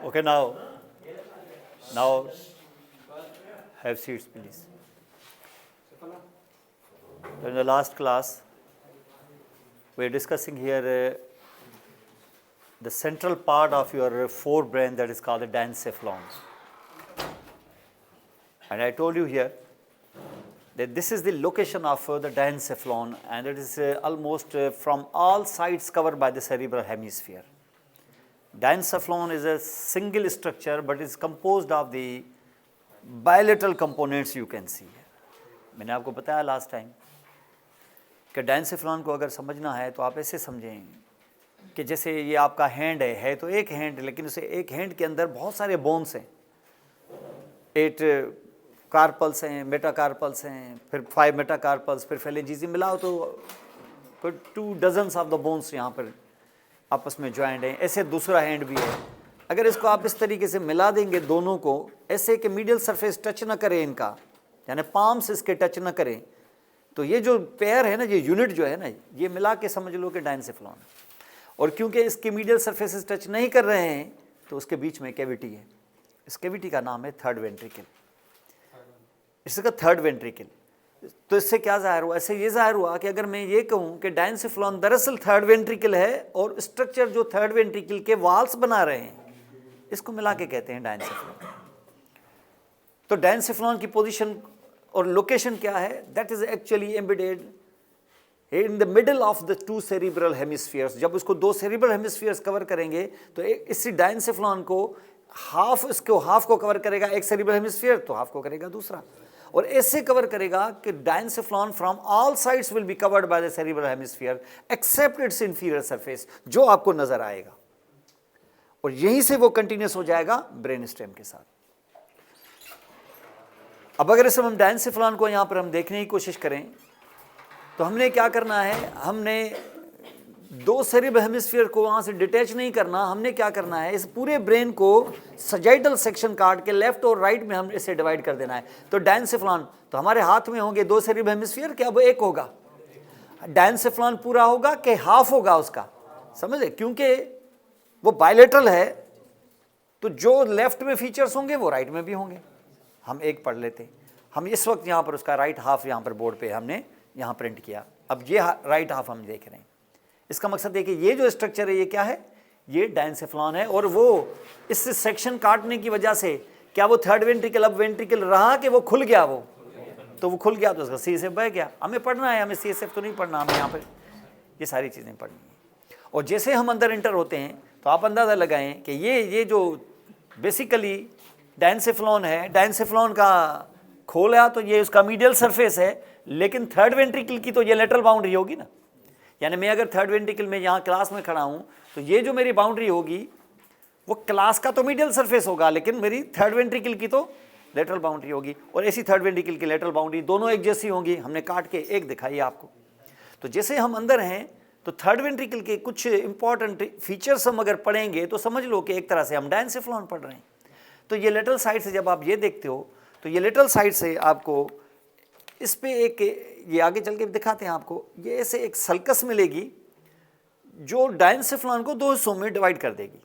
Okay, now have seats, please. In the last class, we are discussing here the central part of your forebrain that is called the diencephalon. And I told you here that this is the location of the diencephalon, and it is almost from all sides covered by the cerebral hemisphere. Diencephalon is a single structure, but is composed of the bilateral components you can see. मैंने आपको बताया last time कि डायनसेफलॉन को अगर समझना है तो आप ऐसे समझें कि जैसे ये आपका हैंड है तो एक हैंड, लेकिन उसे एक हैंड के अंदर बहुत सारे बोन्स हैं, 8 कार्पल्स हैं, मेटाकार्पल्स हैं, फिर 5 मेटाकार्पल्स, फिर फेलेंजीज मिलाओ तो फिर 2 डजन्स ऑफ द बोन्स यहाँ पर आपस में ज्वाइंट हैं। ऐसे दूसरा हैंड भी है। अगर इसको आप इस तरीके से मिला देंगे दोनों को ऐसे कि मीडियल सरफेस टच ना करे इनका, यानी पाम्स इसके टच ना करें, तो ये जो पेयर है ना, ये यूनिट जो है ना, ये मिला के समझ लो कि डायनसेफलॉन। और क्योंकि इसके मीडियल सरफेसेस टच नहीं कर रहे हैं तो उसके बीच में कैविटी है। इस कैविटी का नाम है थर्ड वेंट्रिकल। इसका थर्ड वेंट्रिकल। तो इससे क्या ज़ाहिर हुआ? ऐसे ये ज़ाहिर हुआ कि अगर मैं ये कहूँ कि डायनसेफलॉन दरअसल थर्ड वेंट्रिकल है और स्ट्रक्चर जो थर्ड वेंट्रिकल के वाल्स बना रहे हैं इसको मिला के कहते हैं डायनसेफलॉन। तो डायनसेफलॉन की पोजीशन और लोकेशन क्या है? That is actually embedded in the middle of the 2 cerebral hemispheres. जब उसको 2 सेरिब्रल हेमिस्फीयर्स कवर करेंगे तो इसी डायनसेफलॉन को हाफ को कवर करेगा एक सेरिब्रल हेमिस्फीयर, तो हाफ को करेगा दूसरा, और ऐसे कवर करेगा कि diencephalon from all sides will be covered by the cerebral hemisphere except its inferior surface, जो आपको नजर आएगा, और यहीं से वो कंटिन्यूस हो जाएगा ब्रेन स्टेम के साथ। अब अगर इस हम डायनसेफलॉन को यहाँ पर हम देखने की कोशिश करें तो हमने क्या करना है, हमने 2 सेरिब्रल हेमिस्फीयर को वहाँ से डिटैच नहीं करना, हमने क्या करना है, इस पूरे ब्रेन को सजाइडल सेक्शन काट के लेफ्ट और राइट में हम इसे डिवाइड कर देना है। तो डायनसेफलॉन तो हमारे हाथ में होंगे 2 सेरिब्रल हेमिस्फीयर, क्या वो एक होगा? डायनसेफलॉन पूरा होगा कि हाफ होगा उसका? समझे? क्योंकि वो बायलेटरल है तो जो लेफ्ट में फीचर्स होंगे वो राइट में भी होंगे। हम एक पढ़ लेते, हम इस वक्त यहाँ पर उसका राइट हाफ यहाँ पर बोर्ड पे हमने यहाँ प्रिंट किया। अब ये राइट हाफ हम देख रहे हैं। इसका मकसद है कि ये जो स्ट्रक्चर है ये क्या है? ये डायनसेफलॉन है, और वो इस सेक्शन काटने की वजह से क्या वो थर्ड वेंट्रिकल अब वेंट्रिकल रहा कि वो खुल गया? वो खुल गया तो उसका CSF बह गया। हमें पढ़ना है, हमें CSF तो नहीं पढ़ना, हमें यहाँ पर ये सारी चीज़ें पढ़नी है। और जैसे हम अंदर इंटर होते हैं तो आप अंदाज़ा लगाएं कि ये जो बेसिकली डायनसेफलॉन है, डायनसेफलॉन का खोला तो ये उसका मीडियल सरफेस है, लेकिन थर्ड वेंट्रिकल की तो ये लेटरल बाउंड्री होगी ना। यानी मैं अगर थर्ड वेंट्रिकल में यहाँ क्लास में खड़ा हूँ तो ये जो मेरी बाउंड्री होगी वो क्लास का तो मीडियल सरफेस होगा, लेकिन मेरी थर्ड वेंट्रिकल की तो लेटरल बाउंड्री होगी, और ऐसी थर्ड वेंट्रिकल की लेटरल बाउंड्री दोनों एक जैसी होंगी। हमने काट के एक दिखाई आपको। तो जैसे हम अंदर हैं तो थर्ड वेंट्रिकल के कुछ इंपॉर्टेंट फीचर्स हम अगर पढ़ेंगे तो समझ लो कि एक तरह से हम डायनसेफलॉन पढ़ रहे हैं। तो ये लेटरल साइड से जब आप ये देखते हो तो ये लेटरल साइड से आपको इस पे एक, ये आगे चल के दिखाते हैं आपको, ये ऐसे एक सल्कस मिलेगी जो डायनसेफलॉन को 2 हिस्सों में डिवाइड कर देगी।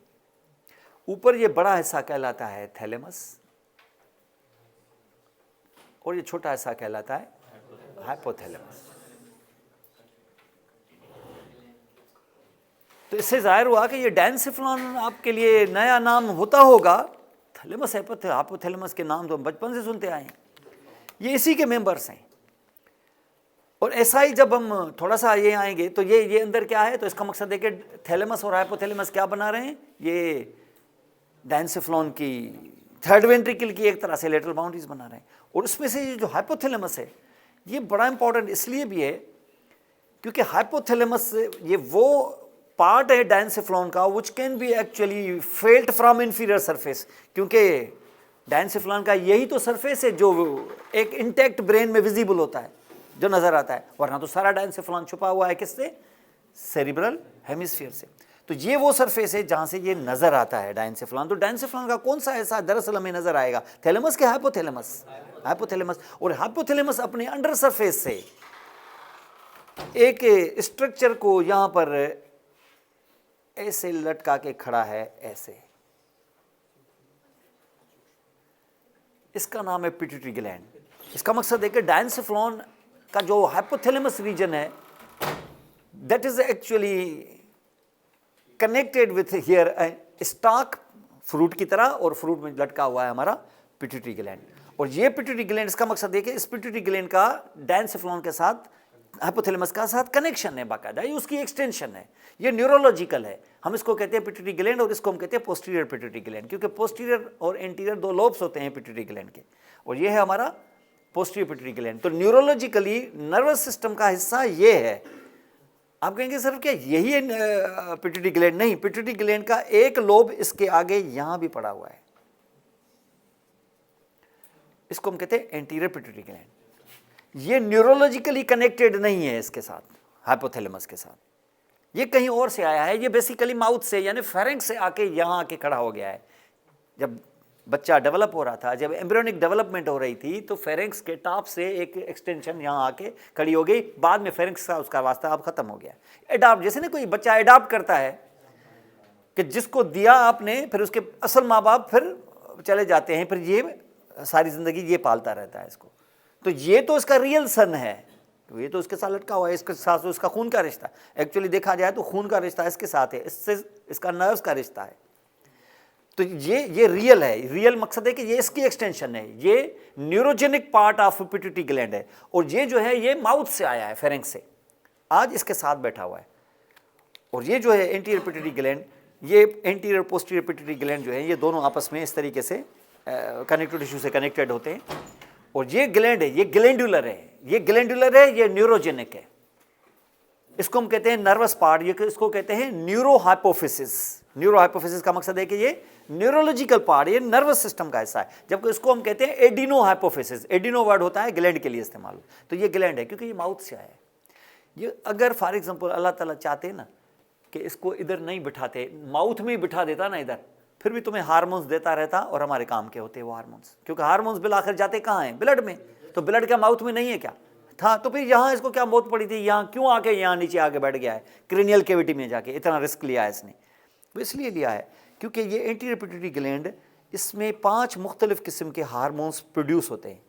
ऊपर ये बड़ा हिस्सा कहलाता है थैलेमस और ये छोटा हिस्सा कहलाता है हाइपोथैलेमस। तो इससे जाहिर हुआ कि ये डायनसेफलॉन आपके लिए नया नाम होता होगा। थैलेमस हाइपोथैलेमस के नाम तो हम बचपन से सुनते आए हैं, ये इसी के मेंबर्स हैं। और ऐसा ही जब हम थोड़ा सा ये आएंगे तो ये अंदर क्या है, तो इसका मकसद है कि थैलेमस और हाइपोथैलेमस क्या बना रहे हैं, ये डायनसेफलॉन की थर्ड वेंट्रिकल की एक तरह से लेटरल बाउंड्रीज बना रहे हैं। और उसमें से ये जो हाइपोथैलेमस है ये बड़ा इंपॉर्टेंट इसलिए भी है क्योंकि हाइपोथैलेमस ये वो पार्ट है डायनसेफलॉन का which can be actually felt from inferior surface, क्योंकि डायनसेफलॉन का यही तो सरफेस है जो एक इंटैक्ट ब्रेन में विजिबल होता है, जो नज़र आता है, वरना तो सारा डायनसेफलॉन छुपा हुआ है किससे? सेरिब्रल हेमिस्फीयर से। तो ये वो सरफेस है जहाँ से ये नज़र आता है डायनसेफलॉन। तो डायनसेफलॉन का कौन सा ऐसा दरअसल हमें नज़र आएगा, थैलेमस के हाइपोथैलेमस? हाइपोथैलेमस। और हाइपोथैलेमस अपने अंडर सरफेस से एक स्ट्रक्चर को यहाँ पर ऐसे लटका के खड़ा है, ऐसे, इसका नाम है पिट्यूटरी ग्लैंड। इसका मकसद है कि डायंसेफ्लॉन का जो हाइपोथैलेमस रीजन है, that is actually connected with here stock, fruit की तरह, और फ्रूट में लटका हुआ है हमारा पिट्यूटरी ग्लैंड। और ये पिट्यूटरी ग्लैंड, इसका मकसद है कि इस पिट्यूटरी ग्लैंड का डायंसेफ्लॉन के साथ, हाइपोथैलेमस का साथ कनेक्शन है बाकायदा, ये उसकी एक्सटेंशन है, ये न्यूरोलॉजिकल है। हम इसको कहते हैं पिट्यूटरी ग्लैंड, और इसको हम कहते हैं पोस्टीरियर पिट्यूटरी ग्लैंड, क्योंकि पोस्टीरियर और एंटीरियर दो लोब्स होते हैं पिट्यूटरी ग्लैंड के, और ये है हमारा पोस्टीरियर पिट्यूटरी ग्लैंड। तो न्यूरोलॉजिकली नर्वस सिस्टम का हिस्सा ये है। आप कहेंगे सर क्या यही है पिट्यूटरी ग्लैंड? नहीं, पिट्यूटरी ग्लैंड का एक लोब इसके आगे यहां भी पड़ा हुआ है, इसको हम कहते हैं एंटीरियर पिट्यूटरी ग्लैंड। ये न्यूरोलॉजिकली कनेक्टेड नहीं है इसके साथ, हाइपोथैलेमस के साथ, ये कहीं और से आया है। ये बेसिकली माउथ से यानी फेरेंक्स से आके यहाँ आके खड़ा हो गया है। जब बच्चा डेवलप हो रहा था, जब एम्ब्रियोनिक डेवलपमेंट हो रही थी, तो फेरेंक्स के टॉप से एक एक्सटेंशन यहाँ आके खड़ी हो गई। बाद में फेरेंक्स का उसका वास्ता अब खत्म हो गया। एडाप्ट, जैसे ना कोई बच्चा एडाप्ट करता है कि जिसको दिया आपने, फिर उसके असल माँ बाप फिर चले जाते हैं, फिर ये सारी जिंदगी ये पालता रहता है इसको। तो ये तो इसका रियल सन है, तो ये तो उसके साथ लटका हुआ है, इसके साथ तो इसका खून का रिश्ता। एक्चुअली देखा जाए तो खून का रिश्ता इसके साथ है, इससे इसका नर्व्स का रिश्ता है। तो ये रियल है। रियल मकसद है कि ये इसकी एक्सटेंशन है, ये neurogenic part of pituitary gland है। और ये जो है ये माउथ से आया है, फेरेंक्स से, आज इसके साथ बैठा हुआ है। और ये जो है एंटीरियर पिट्यूटरी ग्लैंड, ये एंटीरियर पोस्टीरियर पिट्यूटरी ग्लैंड जो है, ये दोनों आपस में इस तरीके से कनेक्टिव टिश्यू से कनेक्टेड होते हैं। और ये ग्लैंड है, ये ग्लैंडुलर है, ये ग्लैंडुलर है, ये न्यूरोजेनिक है। इसको हम कहते हैं नर्वस पार्ट, ये इसको कहते हैं न्यूरो हाइपोफिसिस। न्यूरो हाइपोफिसिस का मकसद है कि ये न्यूरोलॉजिकल पार्ट, ये नर्वस सिस्टम का हिस्सा है, जबकि इसको हम कहते हैं एडिनो हाइपोफिसिस। एडिनो वर्ड होता है ग्लैंड के लिए इस्तेमाल। तो ये ग्लैंड है क्योंकि ये माउथ से आया है। ये अगर फॉर एग्जांपल अल्लाह ताला चाहते ना कि इसको इधर नहीं बिठाते, माउथ में ही बिठा देता ना इधर, फिर भी तुम्हें हार्मोन्स देता रहता और हमारे काम के होते वो हार्मोन्स, क्योंकि हार्मोन्स बिल आखिर जाते कहाँ हैं? ब्लड में। तो ब्लड क्या माउथ में नहीं है क्या? था। तो फिर यहाँ इसको क्या मौत पड़ी थी? यहाँ क्यों आके यहाँ नीचे आके बैठ गया है क्रेनियल कैविटी में जाके? इतना रिस्क लिया है इसने। तो इसलिए लिया है क्योंकि ये एंटीरियर पिट्यूटरी ग्लैंड, इसमें 5 मुख्तलिफ किस्म के हार्मोन्स प्रोड्यूस होते हैं,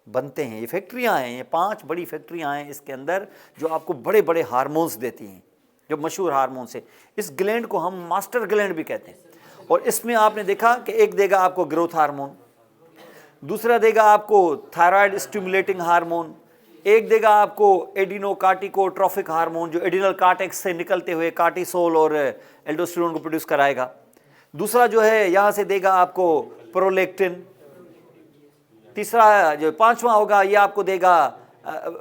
बनते हैं। ये फैक्ट्रियाँ हैं, ये 5 बड़ी फैक्ट्रियाँ हैं इसके अंदर जो आपको बड़े बड़े हार्मोन्स देती हैं, जो मशहूर हार्मोन्स है। इस ग्लैंड को हम मास्टर ग्लैंड भी कहते हैं। और इसमें आपने देखा कि एक देगा आपको ग्रोथ हार्मोन, दूसरा देगा आपको थायराइड स्टिमुलेटिंग हार्मोन, एक देगा आपको एडिनोकार्टिकोट्रोफिक हार्मोन जो एडिनल कार्टेक्स से निकलते हुए कार्टिसोल और एल्डोस्टेरोन को प्रोड्यूस कराएगा। दूसरा जो है यहाँ से देगा आपको प्रोलेक्टिन। तीसरा जो 5वां होगा ये आपको देगा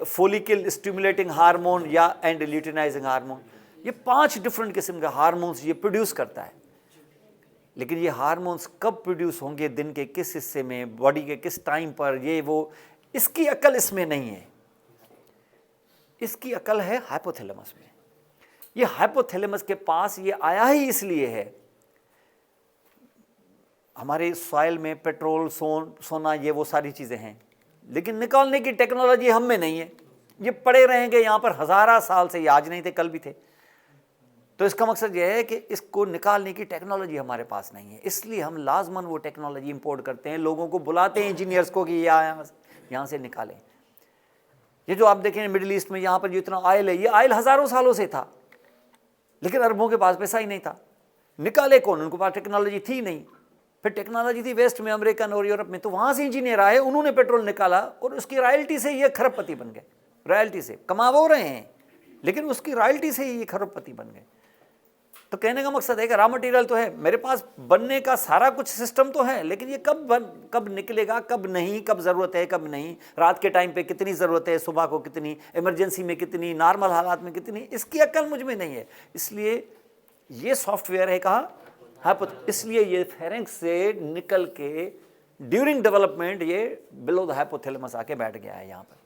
फोलिकल स्टिमुलेटिंग हार्मोन या एंड ल्यूटिनाइजिंग हार्मोन। ये 5 डिफरेंट किस्म के हार्मोन्स ये प्रोड्यूस करता है। लेकिन ये हार्मोन्स कब प्रोड्यूस होंगे, दिन के किस हिस्से में, बॉडी के किस टाइम पर, ये वो, इसकी अकल इसमें नहीं है। इसकी अकल है हाइपोथैलेमस में। ये हाइपोथैलेमस के पास ये आया ही इसलिए है, हमारे सॉइल में पेट्रोल, सोना, ये वो सारी चीज़ें हैं, लेकिन निकालने की टेक्नोलॉजी हम में नहीं है। ये पड़े रहेंगे यहाँ पर हज़ारा साल से, ये आज नहीं थे कल भी थे। तो इसका मकसद ये है कि इसको निकालने की टेक्नोलॉजी हमारे पास नहीं है, इसलिए हम लाजमन वो टेक्नोलॉजी इंपोर्ट करते हैं, लोगों को बुलाते हैं इंजीनियर्स को कि ये यहाँ से निकालें। ये जो आप देखें मिडिल ईस्ट में, यहाँ पर जो इतना ऑयल है, ये ऑयल हज़ारों सालों से था, लेकिन अरबों के पास पैसा ही नहीं था। निकाले कौन? उनके पास टेक्नोलॉजी थी नहीं। फिर टेक्नोलॉजी थी वेस्ट में, अमेरिकन और यूरोप में, तो वहाँ से इंजीनियर आए, उन्होंने पेट्रोल निकाला और उसकी रॉयल्टी से ये खरबपति बन गए। रॉयल्टी से कमा वो रहे हैं, लेकिन उसकी रॉयल्टी से ही ये खरबपति बन गए। तो कहने का मकसद है कि रॉ मटेरियल तो है मेरे पास, बनने का सारा कुछ सिस्टम तो है, लेकिन ये कब निकलेगा, कब नहीं, कब ज़रूरत है, कब नहीं, रात के टाइम पे कितनी ज़रूरत है, सुबह को कितनी, इमरजेंसी में कितनी, नॉर्मल हालात में कितनी, इसकी अकल मुझ में नहीं है। इसलिए ये सॉफ्टवेयर है कहाँ? इसलिए ये फेरेंक्स से निकल के ड्यूरिंग डेवलपमेंट ये बिलो द हाइपोथैलेमस आके बैठ गया है यहाँ पर।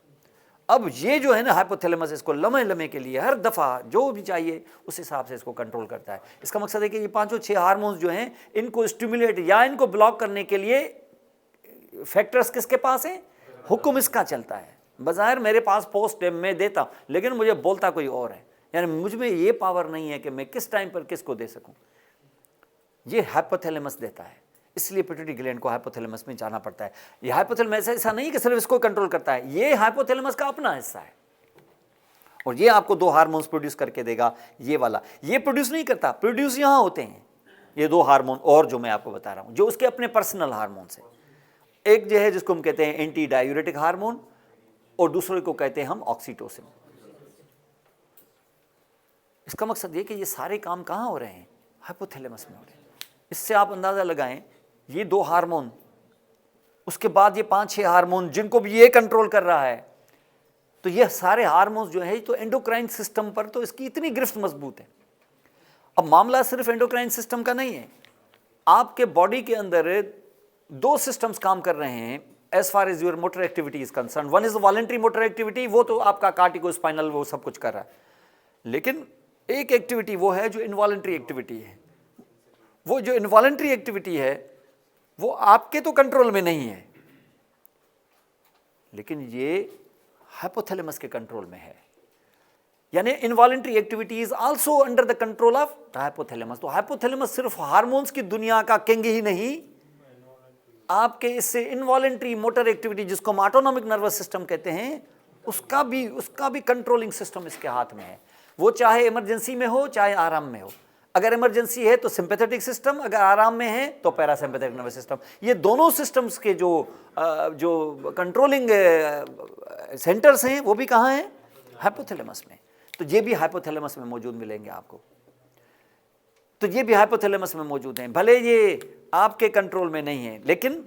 अब ये जो है ना हाइपोथैलेमस, इसको लम्हे लम्हे के लिए हर दफ़ा जो भी चाहिए उस हिसाब से इसको कंट्रोल करता है। इसका मकसद है कि ये 5-6 हार्मोन्स जो हैं, इनको स्टिमुलेट या इनको ब्लॉक करने के लिए फैक्टर्स किसके पास हैं? हुक्म इसका चलता है। बाज़ाहिर मेरे पास पोस्ट है, मैं देता हूँ, लेकिन मुझे बोलता कोई और है। यानी मुझ में ये पावर नहीं है कि मैं किस टाइम पर किसको दे सकूँ। ये हाइपोथैलेमस देता है, इसलिए पिट्यूटरी ग्लैंड को हाइपोथैलेमस में जाना पड़ता है। ये हाइपोथैलेमस ऐसा नहीं कि सिर्फ इसको कंट्रोल करता है, ये हाइपोथैलेमस का अपना हिस्सा है, और ये आपको 2 हार्मोन्स प्रोड्यूस करके देगा। ये वाला ये प्रोड्यूस नहीं करता, प्रोड्यूस यहाँ होते हैं ये 2 हार्मोन, और जो मैं आपको बता रहा हूँ जो उसके अपने पर्सनल हार्मोन्स हैं। एक जो है जिसको हम कहते हैं एंटी डायूरेटिक हार्मोन, और दूसरे को कहते हैं हम ऑक्सीटोसिन। इसका मकसद ये कि ये सारे काम कहाँ हो रहे हैं, हाइपोथैलेमस में हो रहे हैं। इससे आप अंदाजा लगाएं, ये 2 हार्मोन, उसके बाद ये 5-6 हार्मोन जिनको भी ये कंट्रोल कर रहा है, तो ये सारे हार्मोन्स जो है तो एंडोक्राइन सिस्टम पर तो इसकी इतनी गिरफ्त मजबूत है। अब मामला सिर्फ एंडोक्राइन सिस्टम का नहीं है, आपके बॉडी के अंदर 2 सिस्टम्स काम कर रहे हैं as far as your motor activity is concern. One is voluntary motor activity, वो तो आपका कार्टिको स्पाइनल वो सब कुछ कर रहा है, लेकिन एक एक्टिविटी वो है जो इनवॉलंटरी एक्टिविटी है। वो जो इनवॉलंटरी एक्टिविटी है वो आपके तो कंट्रोल में नहीं है, लेकिन ये हाइपोथैलेमस के कंट्रोल में है। यानी involuntary activity is also under the control of the hypothalamus. तो हाइपोथैलेमस सिर्फ हार्मोन्स की दुनिया का किंग ही नहीं, आपके इससे इनवॉलंटरी मोटर एक्टिविटी जिसको हम ऑटोनॉमिक नर्वस सिस्टम कहते हैं, उसका भी कंट्रोलिंग सिस्टम इसके हाथ में है। वो चाहे इमरजेंसी में हो चाहे आराम में हो। अगर इमरजेंसी है तो सिंपैथेटिक सिस्टम, अगर आराम में है तो पैरासिम्पैथेटिक नर्वस सिस्टम। ये दोनों सिस्टम्स के जो कंट्रोलिंग सेंटर्स हैं वो भी कहाँ हैं, हाइपोथैलेमस में। तो ये भी हाइपोथैलेमस में मौजूद मिलेंगे आपको। तो ये भी हाइपोथैलेमस में मौजूद हैं, भले ये आपके कंट्रोल में नहीं है, लेकिन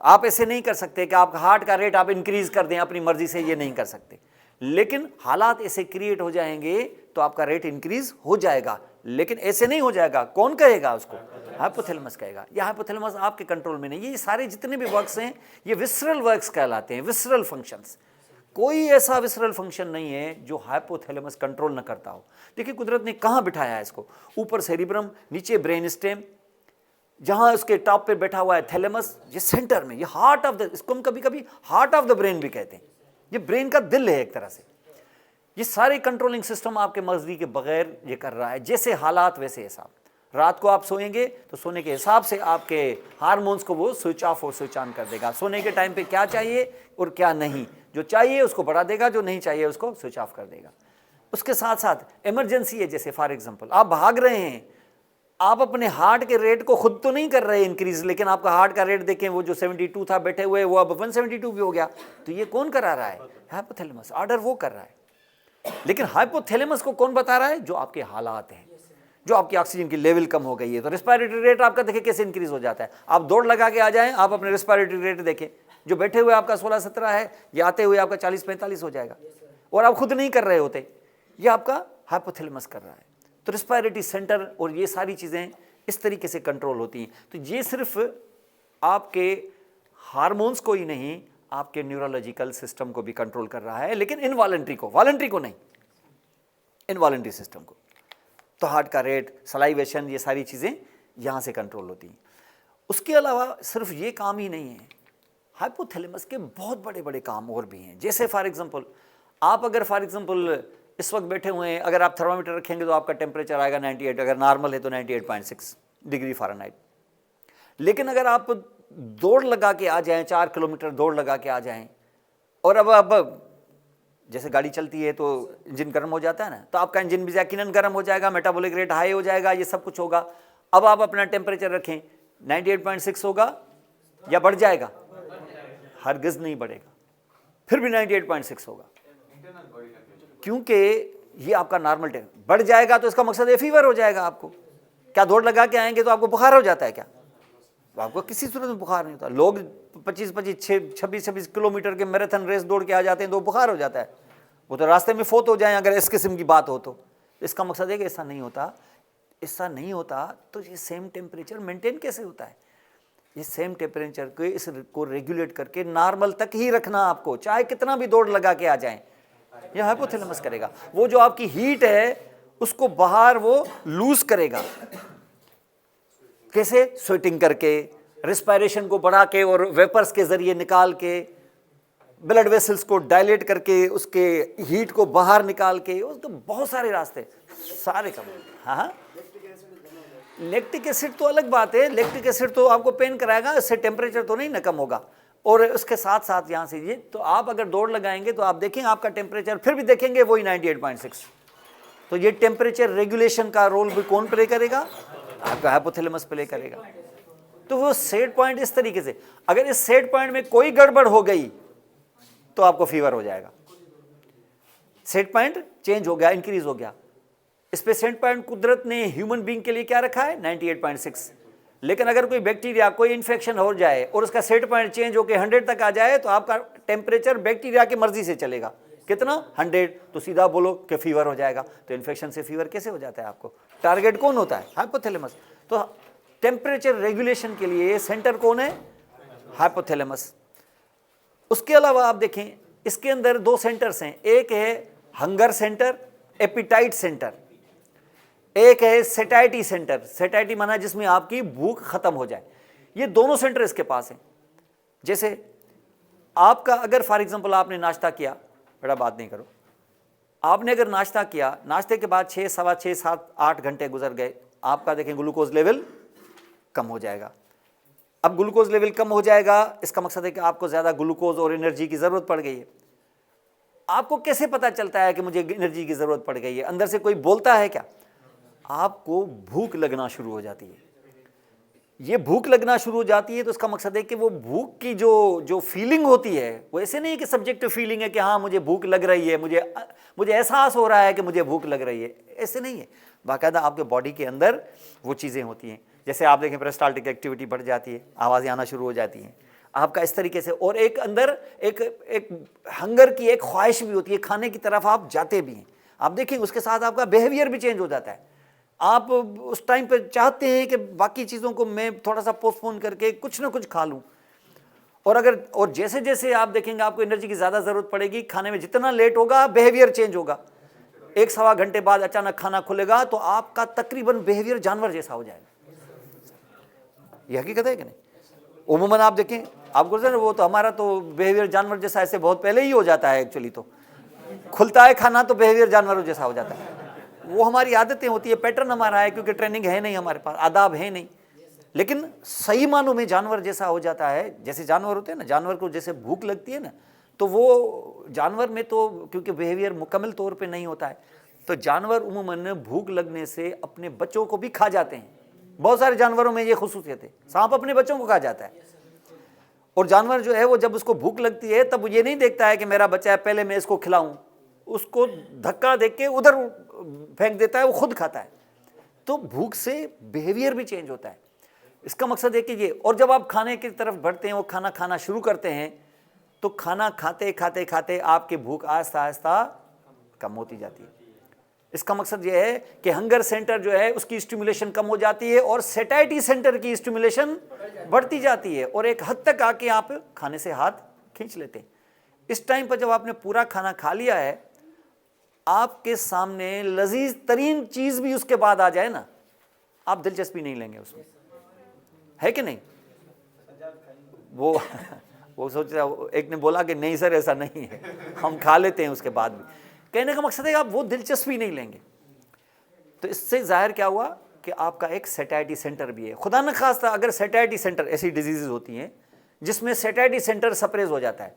आप ऐसे नहीं कर सकते कि आप हार्ट का रेट आप इंक्रीज कर दें अपनी मर्जी से, ये नहीं कर सकते। लेकिन हालात ऐसे क्रिएट हो जाएंगे तो आपका रेट इंक्रीज हो जाएगा, लेकिन ऐसे नहीं हो जाएगा। कौन कहेगा उसको, हाइपोथैलेमस कहेगा। यह हाइपोथैलेमस आपके कंट्रोल में नहीं। ये सारे जितने भी वर्क्स हैं ये विसरल वर्क्स कहलाते हैं, विसरल फंक्शंस। कोई ऐसा विसरल फंक्शन नहीं है जो हाइपोथैलेमस कंट्रोल न करता हो। देखिए कुदरत ने कहाँ बिठाया है इसको, ऊपर सेरिब्रम, नीचे ब्रेन स्टेम, जहां उसके टॉप पे बैठा हुआ है थैलेमस, ये सेंटर में, ये हार्ट ऑफ द, इसको हम कभी कभी हार्ट ऑफ द ब्रेन भी कहते हैं। ये ब्रेन का दिल है एक तरह से। ये सारे कंट्रोलिंग सिस्टम आपके मर्जी के बगैर ये कर रहा है, जैसे हालात वैसे हिसाब। रात को आप सोएंगे तो सोने के हिसाब से आपके हार्मोन्स को वो स्विच ऑफ और स्विच ऑन कर देगा। सोने के टाइम पे क्या चाहिए और क्या नहीं, जो चाहिए उसको बढ़ा देगा, जो नहीं चाहिए उसको स्विच ऑफ कर देगा। उसके साथ साथ इमरजेंसी है, जैसे फॉर एग्जांपल आप भाग रहे हैं, आप अपने हार्ट के रेट को खुद तो नहीं कर रहे इंक्रीज, लेकिन आपका हार्ट का रेट देखें, वो जो 72 था बैठे हुए वो अब 172 भी हो गया। तो ये कौन करा रहा है, हाइपोथैलेमस। ऑर्डर वो कर रहा है, लेकिन हाइपोथैलेमस को कौन बता रहा है, जो आपके हालात हैं, जो आपकी ऑक्सीजन की लेवल कम हो गई है। तो रेस्पिरेटरी रेट आपका देखें कैसे इंक्रीज हो जाता है। आप दौड़ लगा के आ जाएं, आप अपने रेस्पिरेटरी रेट देखें, जो बैठे हुए आपका 16-17 है, ये आते हुए आपका 40-45 हो जाएगा, और आप खुद नहीं कर रहे होते, ये आपका हाइपोथैलेमस कर रहा है। तो रेस्पिरेटरी सेंटर और ये सारी चीज़ें इस तरीके से कंट्रोल होती हैं। तो ये सिर्फ आपके हार्मोन्स को ही नहीं, आपके न्यूरोलॉजिकल सिस्टम को भी कंट्रोल कर रहा है, लेकिन इनवॉलंटरी को, वॉलंटरी को नहीं, इनवॉलंटरी सिस्टम को। तो हार्ट का रेट, सलाइवेशन, ये सारी चीज़ें यहाँ से कंट्रोल होती हैं। उसके अलावा सिर्फ ये काम ही नहीं है, हाइपोथैलेमस के बहुत बड़े बड़े काम और भी हैं। जैसे फॉर एग्जांपल आप अगर फॉर एग्जांपल इस वक्त बैठे हुए हैं, अगर आप थर्मामीटर रखेंगे तो आपका टेम्परेचर आएगा 98, अगर नॉर्मल है तो 98.6 डिग्री फ़ारेनहाइट। लेकिन अगर आप दौड़ लगा के आ जाएं, 4 किलोमीटर दौड़ लगा के आ जाएं, और अब जैसे गाड़ी चलती है तो इंजन गर्म हो जाता है ना, तो आपका इंजन भी यकीनन गर्म हो जाएगा, मेटाबॉलिक रेट हाई हो जाएगा, ये सब कुछ होगा। अब आप अपना टेम्परेचर रखें, 98.6 होगा या बढ़ जाएगा, हरगिज़ नहीं बढ़ेगा, फिर भी 98.6 होगा, क्योंकि ये आपका नॉर्मल टेम्परेचर। बढ़ जाएगा तो इसका मकसद है फीवर हो जाएगा आपको। क्या दौड़ लगा के आएंगे तो आपको बुखार हो जाता है क्या? आपको किसी सूरत में बुखार नहीं होता। लोग 26 किलोमीटर के मैराथन रेस दौड़ के आ जाते हैं तो बुखार हो जाता है, वो तो रास्ते में फोत हो जाए अगर इस किस्म की बात हो तो। इसका मकसद है कि ऐसा नहीं होता। ऐसा नहीं होता तो ये सेम टेम्परेचर मेंटेन कैसे होता है? ये सेम टेम्परेचर को इसको रेगुलेट करके नॉर्मल तक ही रखना आपको, चाहे कितना भी दौड़ लगा के आ जाएं, यह हाइपोथैलेमस करेगा। वो जो आपकी हीट है उसको बाहर वो लूज करेगा, कैसे? स्वेटिंग करके, रिस्पायरेशन को बढ़ा के और वेपर्स के जरिए निकाल के ब्लड वेसल्स को डायलेट करके उसके हीट को बाहर निकाल के, उसके बहुत सारे रास्ते सारे कम। हाँ, लैक्टिक एसिड तो अलग बात है, लैक्टिक एसिड तो आपको पेन कराएगा, इससे टेम्परेचर तो नहीं न कम होगा। और उसके साथ साथ यहाँ से ये तो आप अगर दौड़ लगाएंगे तो आप देखेंगे आपका टेम्परेचर फिर भी देखेंगे वही 98.6। तो ये टेम्परेचर रेगुलेशन का रोल भी कौन प्ले करेगा? आपका हाइपोथैलेमस प्ले करेगा। तो वो सेट पॉइंट इस तरीके से, अगर इस सेट पॉइंट में कोई गड़बड़ हो गई तो आपको फीवर हो जाएगा। सेट पॉइंट चेंज हो गया, इंक्रीज हो गया। इस पे सेट पॉइंट कुदरत ने ह्यूमन बीइंग के लिए क्या रखा है? 98.6। लेकिन अगर कोई बैक्टीरिया, कोई इन्फेक्शन हो जाए और उसका सेट पॉइंट चेंज होकर 100 तक आ जाए तो आपका टेम्परेचर बैक्टीरिया की मर्जी से चलेगा। कितना? 100। तो सीधा बोलो कि फीवर हो जाएगा। तो इन्फेक्शन से फीवर कैसे हो जाता है आपको? टारगेट कौन होता है? हाइपोथैलेमस। तो टेम्परेचर रेगुलेशन के लिए सेंटर कौन है? हाइपोथैलेमस। उसके अलावा आप देखें इसके अंदर दो सेंटर्स हैं, एक है हंगर सेंटर, एपिटाइट सेंटर, एक है सेटाइटी सेंटर। सेटाइटी माना जिसमें आपकी भूख खत्म हो जाए। ये दोनों सेंटर इसके पास हैं। जैसे आपका अगर फॉर एग्जांपल आपने नाश्ता किया, बड़ा बात नहीं करो, आपने अगर नाश्ता किया, नाश्ते के बाद 6, सवा 6, 7, 8 घंटे गुजर गए, आपका देखें ग्लूकोज लेवल कम हो जाएगा। अब ग्लूकोज लेवल कम हो जाएगा, इसका मकसद है कि आपको ज़्यादा ग्लूकोज और एनर्जी की ज़रूरत पड़ गई है। आपको कैसे पता चलता है कि मुझे एनर्जी की ज़रूरत पड़ गई है? अंदर से कोई बोलता है क्या? आपको भूख लगना शुरू हो जाती है। ये भूख लगना शुरू हो जाती है तो इसका मकसद है कि वो भूख की जो फीलिंग होती है वो ऐसे नहीं कि सब्जेक्टिव फीलिंग है कि हाँ मुझे भूख लग रही है, मुझे एहसास हो रहा है कि मुझे भूख लग रही है, ऐसे नहीं है। बाकायदा आपके बॉडी के अंदर वो चीज़ें होती हैं। जैसे आप देखें पेरिस्टाल्टिक एक्टिविटी बढ़ जाती है, आवाज़ें आना शुरू हो जाती हैं आपका इस तरीके से। और एक अंदर एक हंगर की एक ख्वाहिश भी होती है, खाने की तरफ आप जाते भी हैं। आप देखें उसके साथ आपका बिहेवियर भी चेंज हो जाता है। आप उस टाइम पे चाहते हैं कि बाकी चीज़ों को मैं थोड़ा सा पोस्टपोन करके कुछ ना कुछ खा लूँ। और जैसे जैसे आप देखेंगे आपको एनर्जी की ज़्यादा ज़रूरत पड़ेगी, खाने में जितना लेट होगा बिहेवियर चेंज होगा। 1 सवा घंटे बाद अचानक खाना खुलेगा तो आपका तकरीबन बिहेवियर जानवर जैसा हो जाएगा। ये हकीकत है कि नहीं? उमूमन आप देखें, आपको वो तो हमारा तो बिहेवियर जानवर जैसा ऐसे बहुत पहले ही हो जाता है। एक्चुअली तो खुलता है खाना तो बिहेवियर जानवरों जैसा हो जाता है। वो हमारी आदतें होती है, पैटर्न हमारा है, क्योंकि ट्रेनिंग है नहीं हमारे पास, आदाब है नहीं। लेकिन सही मानों में जानवर जैसा हो जाता है। जैसे जानवर होते हैं ना, जानवर को जैसे भूख लगती है ना, तो वो जानवर में तो क्योंकि बिहेवियर मुकम्मल तौर पे नहीं होता है, तो जानवर उमूमन भूख लगने से अपने बच्चों को भी खा जाते हैं। बहुत सारे जानवरों में ये खुसूसियत है, सांप अपने बच्चों को खा जाता है। और जानवर जो है वो जब उसको भूख लगती है तब ये नहीं देखता है कि मेरा बच्चा है पहले मैं इसको खिलाऊं, उसको धक्का दे के उधर फेंक देता है, वो खुद खाता है। तो भूख से बिहेवियर भी चेंज होता है। इसका मकसद है कि ये, और जब आप खाने की तरफ बढ़ते हैं, वो खाना खाना शुरू करते हैं, तो खाना खाते खाते खाते आपकी भूख आहिस्ता आहिस्ता कम होती जाती है। इसका मकसद ये है कि हंगर सेंटर जो है उसकी स्टिमुलेशन कम हो जाती है और सेटाइटी सेंटर की स्टिमुलेशन बढ़ती जाती है, और एक हद तक आके आप खाने से हाथ खींच लेते हैं। इस टाइम पर जब आपने पूरा खाना खा लिया है, आपके सामने लजीज तरीन चीज भी उसके बाद आ जाए ना, आप दिलचस्पी नहीं लेंगे उसमें, है कि नहीं? वो सोच रहा, एक ने बोला कि नहीं सर ऐसा नहीं है, हम खा लेते हैं उसके बाद भी। कहने का मकसद है आप वो दिलचस्पी नहीं लेंगे। तो इससे जाहिर क्या हुआ कि आपका एक सेटाइटी सेंटर भी है। खुदा न खास्ता अगर सेटाइटी सेंटर, ऐसी डिजीजेज होती हैं जिसमें सेटाइटी सेंटर सप्रेस हो जाता है,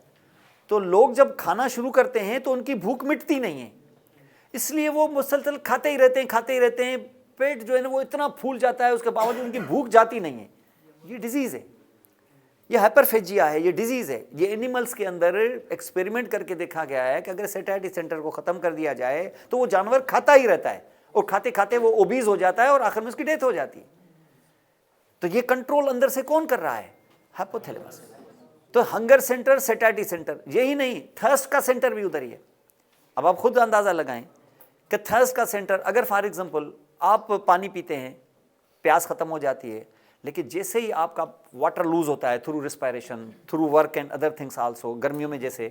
तो लोग जब खाना शुरू करते हैं तो उनकी भूख मिटती नहीं है, इसलिए वो मुसलसल खाते ही रहते हैं। पेट जो है ना वो इतना फूल जाता है, उसके बावजूद उनकी भूख जाती नहीं है। ये डिजीज़ है, ये हाइपरफेजिया है, ये डिजीज़ है। ये एनिमल्स के अंदर एक्सपेरिमेंट करके देखा गया है कि अगर सेटाइटी सेंटर को ख़त्म कर दिया जाए तो वो जानवर खाता ही रहता है, और खाते खाते वो ओबीज हो जाता है और आखिर में उसकी डेथ हो जाती है। तो ये कंट्रोल अंदर से कौन कर रहा है? हाइपोथैलेमस। तो हंगर सेंटर, सेटाइटी सेंटर, यही नहीं, थर्स्ट का सेंटर भी उधर ही है। अब आप खुद अंदाज़ा लगाएं कि थर्स्ट का सेंटर, अगर फॉर एग्जांपल आप पानी पीते हैं, प्यास ख़त्म हो जाती है, लेकिन जैसे ही आपका वाटर लूज होता है through respiration, through work and other things also, गर्मियों में जैसे,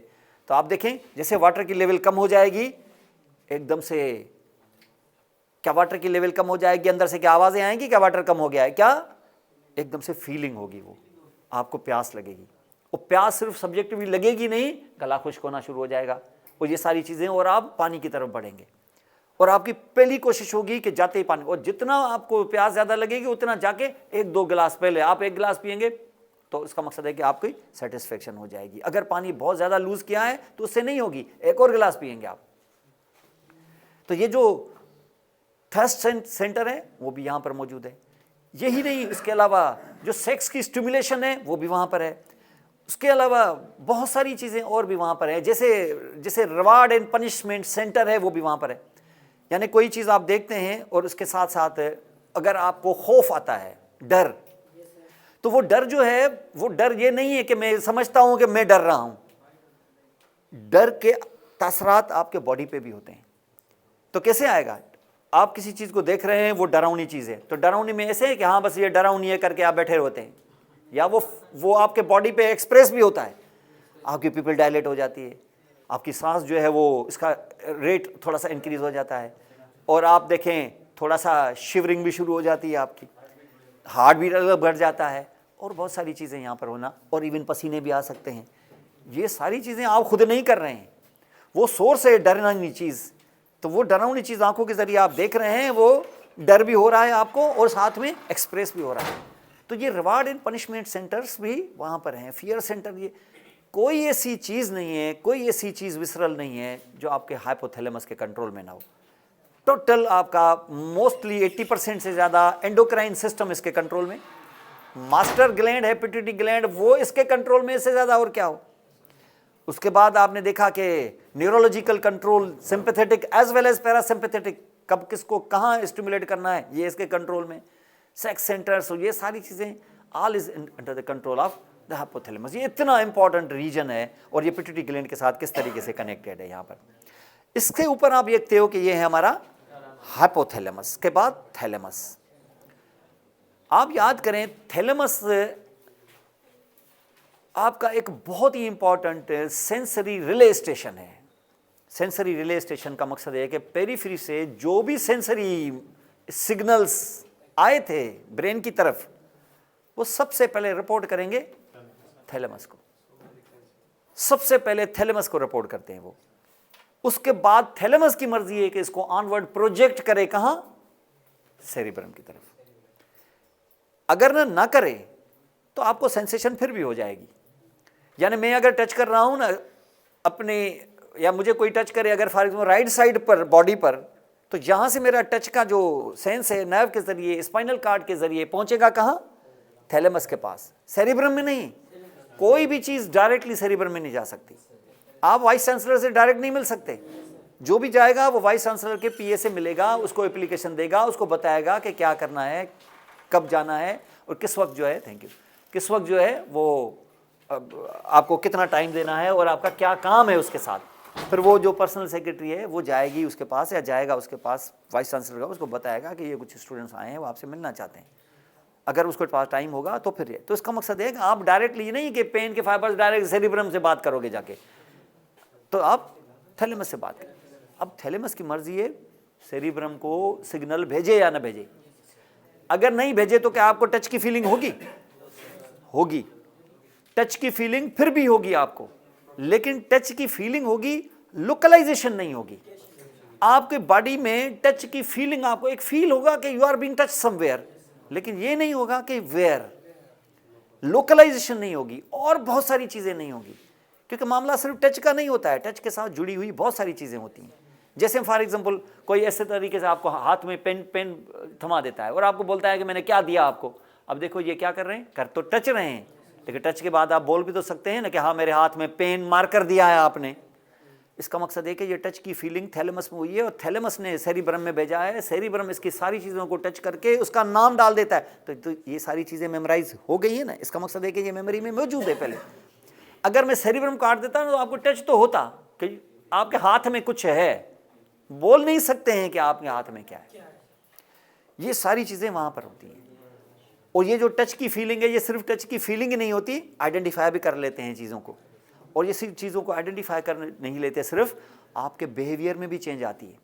तो आप देखें जैसे वाटर की लेवल कम हो जाएगी, एकदम से क्या वाटर की लेवल कम हो जाएगी, अंदर से क्या आवाज़ें आएंगी, क्या वाटर कम हो गया है, क्या एकदम से फीलिंग होगी, वो आपको प्यास लगेगी। वो प्यास सिर्फ सब्जेक्टिवली लगेगी नहीं, गला खुश्क होना शुरू हो जाएगा और ये सारी चीज़ें, और आप पानी की तरफ बढ़ेंगे। और आपकी पहली कोशिश होगी कि जाते ही पानी, और जितना आपको प्यास ज़्यादा लगेगी उतना जाके 1-2 गिलास, पहले आप 1 गिलास पिएंगे तो इसका मकसद है कि आपकी सेटिस्फेक्शन हो जाएगी। अगर पानी बहुत ज़्यादा लूज़ किया है तो उससे नहीं होगी, 1 और गिलास पिएंगे आप। तो ये जो थर्स्ट सेंटर है वो भी यहाँ पर मौजूद है। यही नहीं, इसके अलावा जो सेक्स की स्टिमुलेशन है वो भी वहाँ पर है। उसके अलावा बहुत सारी चीज़ें और भी वहाँ पर है, जैसे रिवार्ड एंड पनिशमेंट सेंटर है वो भी वहाँ पर है। यानी कोई चीज़ आप देखते हैं और उसके साथ साथ अगर आपको खौफ आता है, डर, तो वो डर जो है, वो डर ये नहीं है कि मैं समझता हूँ कि मैं डर रहा हूँ, डर के तासरात आपके बॉडी पे भी होते हैं। तो कैसे आएगा? आप किसी चीज़ को देख रहे हैं, वो डरावनी चीज़ है, तो डरावनी में ऐसे है कि हाँ बस ये डरावनी है करके आप बैठे होते हैं, या वो आपके बॉडी पे एक्सप्रेस भी होता है, आपकी पिपल डायलेट हो जाती है, आपकी सांस जो है वो इसका रेट थोड़ा सा इंक्रीज हो जाता है, और आप देखें थोड़ा सा शिवरिंग भी शुरू हो जाती है, आपकी हार्ट बीट बढ़ जाता है, और बहुत सारी चीज़ें यहाँ पर होना, और इवन पसीने भी आ सकते हैं। ये सारी चीज़ें आप खुद नहीं कर रहे हैं, वो सोर्स है डरावनी चीज़। तो वो डरावनी चीज़ आंखों के ज़रिए आप देख रहे हैं, वो डर भी हो रहा है आपको और साथ में एक्सप्रेस भी हो रहा है। तो ये रिवार्ड एंड पनिशमेंट सेंटर्स भी वहाँ पर हैं, फियर सेंटर। ये कोई ऐसी चीज़ नहीं है, कोई ऐसी चीज़ विसरल नहीं है जो आपके हाइपोथैलेमस के कंट्रोल में ना हो। टोटल आपका मोस्टली 80% से ज़्यादा एंडोक्राइन सिस्टम इसके कंट्रोल में, मास्टर ग्लैंड है पिट्यूटरी ग्लैंड, वो इसके कंट्रोल में, इससे ज़्यादा और क्या हो। उसके बाद आपने देखा कि neurological control, sympathetic as well as parasympathetic, कब किसको कहाँ स्टिमुलेट करना है ये इसके कंट्रोल में, सेक्स सेंटर्स, ये सारी चीज़ें all is under the control of the hypothalamus. ये इतना इंपॉर्टेंट रीजन है, और ये पिट्यूटरी ग्लैंड के साथ किस तरीके से कनेक्टेड है यहाँ पर। इसके ऊपर आप देखते हो कि ये है हमारा हाइपोथैलेमस, के बाद थैलेमस। आप याद करें, थैलेमस आपका एक बहुत ही इंपॉर्टेंट सेंसरी रिले स्टेशन है। सेंसरी रिले स्टेशन का मकसद है कि पेरिफेरी से जो भी सेंसरी सिग्नल्स आए थे ब्रेन की तरफ, वो सबसे पहले रिपोर्ट करेंगे थैलेमस को, सबसे पहले थैलेमस को रिपोर्ट करते हैं वो। उसके बाद थैलेमस की मर्जी है कि इसको ऑनवर्ड प्रोजेक्ट करे, कहां? सेरिब्रम की तरफ। अगर ना करे तो आपको सेंसेशन फिर भी हो जाएगी। यानी मैं अगर टच कर रहा हूं ना अपने, या मुझे कोई टच करे अगर फॉर एग्जाम्पल राइट साइड पर बॉडी पर, तो यहां से मेरा टच का जो सेंस है नर्व के जरिए, स्पाइनल कार्ड के जरिए पहुंचेगा कहां? थैलेमस के पास, सेरिब्रम में नहीं। कोई भी चीज डायरेक्टली सेरिब्रम में नहीं जा सकती। आप वाइस चांसलर से डायरेक्ट नहीं मिल सकते, जो भी जाएगा वो वाइस चांसलर के पीए से मिलेगा, उसको एप्लीकेशन देगा, उसको बताएगा कि क्या करना है, कब जाना है, और किस वक्त जो है, थैंक यू, किस वक्त जो है वो आपको कितना टाइम देना है और आपका क्या काम है उसके साथ। फिर वो जो पर्सनल सेक्रेटरी है वो जाएगी उसके पास, या जाएगा उसके पास वाइस चांसलर का, उसको बताएगा कि ये कुछ स्टूडेंट्स आए हैं वो आपसे मिलना चाहते हैं। अगर उसके पास टाइम होगा तो फिर ये, तो इसका मकसद है कि आप डायरेक्टली नहीं कि पेन के फाइबर्स डायरेक्ट सेरिब्रम से बात करोगे जाके, तो आप थैलेमस से बात करें। अब थैलेमस की मर्जी है सेरिब्रम को सिग्नल भेजे या ना भेजे। अगर नहीं भेजे तो क्या आपको टच की फीलिंग होगी? होगी, टच की फीलिंग फिर भी होगी आपको, लेकिन टच की फीलिंग होगी, लोकलाइजेशन नहीं होगी। आपके बॉडी में टच की फीलिंग, आपको एक फील होगा कि you are being touch somewhere, लेकिन ये नहीं होगा कि वेयर। लोकलाइजेशन नहीं होगी, और बहुत सारी चीजें नहीं होगी, क्योंकि मामला सिर्फ टच का नहीं होता है, टच के साथ जुड़ी हुई बहुत सारी चीजें होती हैं। जैसे फॉर एग्जांपल कोई ऐसे तरीके से आपको हाथ में पेन थमा देता है और आपको बोलता है कि मैंने क्या दिया आपको। अब देखो ये क्या कर रहे हैं, कर तो टच रहे हैं, लेकिन टच के बाद आप बोल भी तो सकते हैं ना कि हाँ मेरे हाथ में पेन मार्कर दिया है आपने। इसका मकसद है कि ये टच की फीलिंग थैलेमस में हुई है, और थैलेमस ने सेरिब्रम में भेजा है। सेरिब्रम इसकी सारी चीज़ों को टच करके उसका नाम डाल देता है, तो ये सारी चीज़ें मेमोराइज हो गई है ना। इसका मकसद है कि ये मेमोरी में मौजूद है पहले। अगर मैं सेरिब्रम काट देता ना तो आपको टच तो होता कि आपके हाथ में कुछ है, बोल नहीं सकते हैं कि आपके हाथ में क्या है। ये सारी चीज़ें वहाँ पर होती हैं। और ये जो टच की फीलिंग है, ये सिर्फ टच की फीलिंग ही नहीं होती, आइडेंटिफाई भी कर लेते हैं चीज़ों को। और ये सिर्फ चीज़ों को आइडेंटिफाई कर नहीं लेते, सिर्फ आपके बिहेवियर में भी चेंज आती है।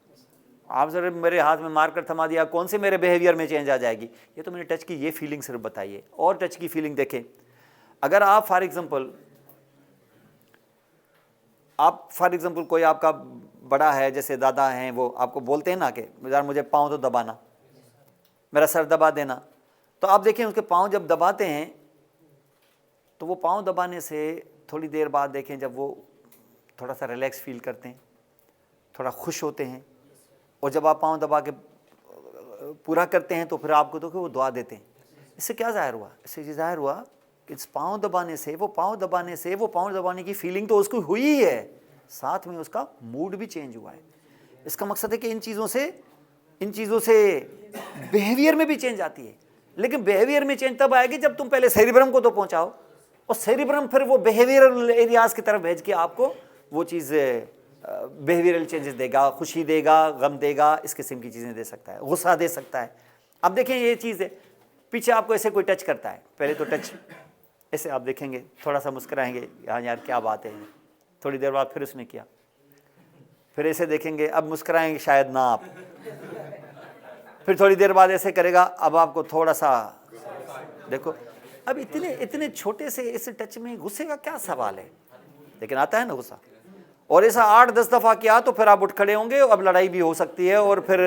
आप जरा मेरे हाथ में मार्कर थमा दिया, कौन से मेरे बिहेवियर में चेंज आ जाएगी? ये तो मैंने टच की ये फीलिंग सिर्फ बताई है। और टच की फीलिंग देखें, अगर आप फॉर एग्जांपल आप फॉर एग्जांपल कोई आपका बड़ा है, जैसे दादा हैं, वो आपको बोलते हैं ना कि यार मुझे पाँव तो दबाना, मेरा सर दबा देना, तो आप देखें उसके पाँव जब दबाते हैं तो वो पाँव दबाने से थोड़ी देर बाद देखें जब वो थोड़ा सा रिलैक्स फील करते हैं, थोड़ा खुश होते हैं, और जब आप पाँव दबा के पूरा करते हैं तो फिर आपको तो वो दुआ देते हैं। इससे क्या ज़ाहिर हुआ? इससे ये ज़ाहिर हुआ कि इस पाँव दबाने से, वो पाँव दबाने की फीलिंग तो उसको हुई ही है, साथ में उसका मूड भी चेंज हुआ है। इसका मकसद है कि इन चीज़ों से बिहेवियर में भी चेंज आती है। लेकिन बिहेवियर में चेंज तब आएगी जब तुम पहले सेरिब्रम को तो पहुंचाओ, और सेरिब्रम फिर वो बिहेवियरल एरियाज की तरफ भेज के आपको वो चीज़ बिहेवियरल चेंजेस देगा, खुशी देगा, गम देगा, इस किस्म की चीज़ें दे सकता है, गुस्सा दे सकता है। अब देखें ये चीज़ है, पीछे आपको ऐसे कोई टच करता है, पहले तो टच ऐसे आप देखेंगे, थोड़ा सा मुस्कुराएंगे, हाँ यार क्या बात है, थोड़ी देर बाद फिर उसने किया, फिर ऐसे देखेंगे, अब मुस्कुराएंगे शायद ना आप, फिर थोड़ी देर बाद ऐसे करेगा, अब आपको थोड़ा सा देखो। अब इतने छोटे से इस टच में गुस्से का क्या सवाल है, लेकिन आता है ना गुस्सा। और ऐसा 8-10 दफ़ा किया तो फिर आप उठ खड़े होंगे, अब लड़ाई भी हो सकती है, और फिर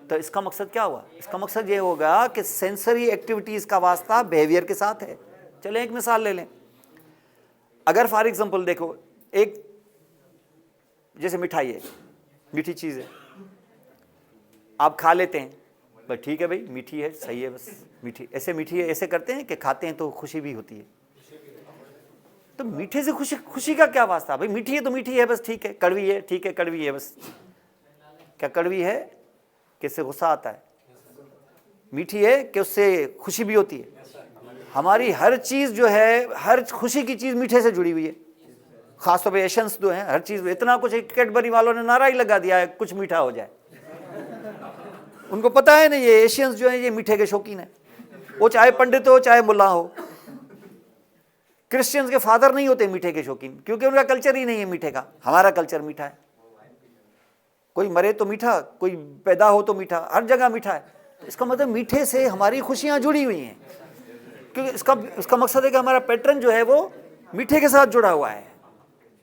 तो इसका मकसद क्या हुआ? इसका मकसद ये होगा कि सेंसरी एक्टिविटीज़ का वास्ता बिहेवियर के साथ है। चलें एक मिसाल ले लें, अगर फॉर एग्जांपल देखो, एक जैसे मिठाई है, मीठी चीज़ है, आप खा लेते हैं, बस ठीक है भाई मीठी है, सही है, बस मीठी है, ऐसे करते हैं कि खाते हैं तो खुशी भी होती है। तो मीठे से खुशी का क्या वास्ता? भाई मीठी है तो मीठी है, बस ठीक है, कड़वी है ठीक है, कड़वी है बस। क्या कड़वी है कि इससे गुस्सा आता है? मीठी है कि उससे खुशी भी होती है। हमारी हर चीज़ जो है, हर खुशी की चीज़ मीठे से जुड़ी हुई है। खासतौर पे एशियंस जो हैं, हर चीज़, इतना कुछ कैडबरी वालों ने नारा ही लगा दिया है कुछ मीठा हो जाए। उनको पता है ना, ये एशियंस जो हैं ये मीठे के शौकीन हैं, वो चाहे पंडित हो चाहे मुल्ला हो। क्रिश्चियंस के फादर नहीं होते मीठे के शौकीन, क्योंकि उनका कल्चर ही नहीं है मीठे का। हमारा कल्चर मीठा है, कोई मरे तो मीठा, कोई पैदा हो तो मीठा, हर जगह मीठा है। इसका मतलब मीठे से हमारी खुशियाँ जुड़ी हुई हैं, क्योंकि इसका मकसद है कि हमारा पैटर्न जो है वो मीठे के साथ जुड़ा हुआ है।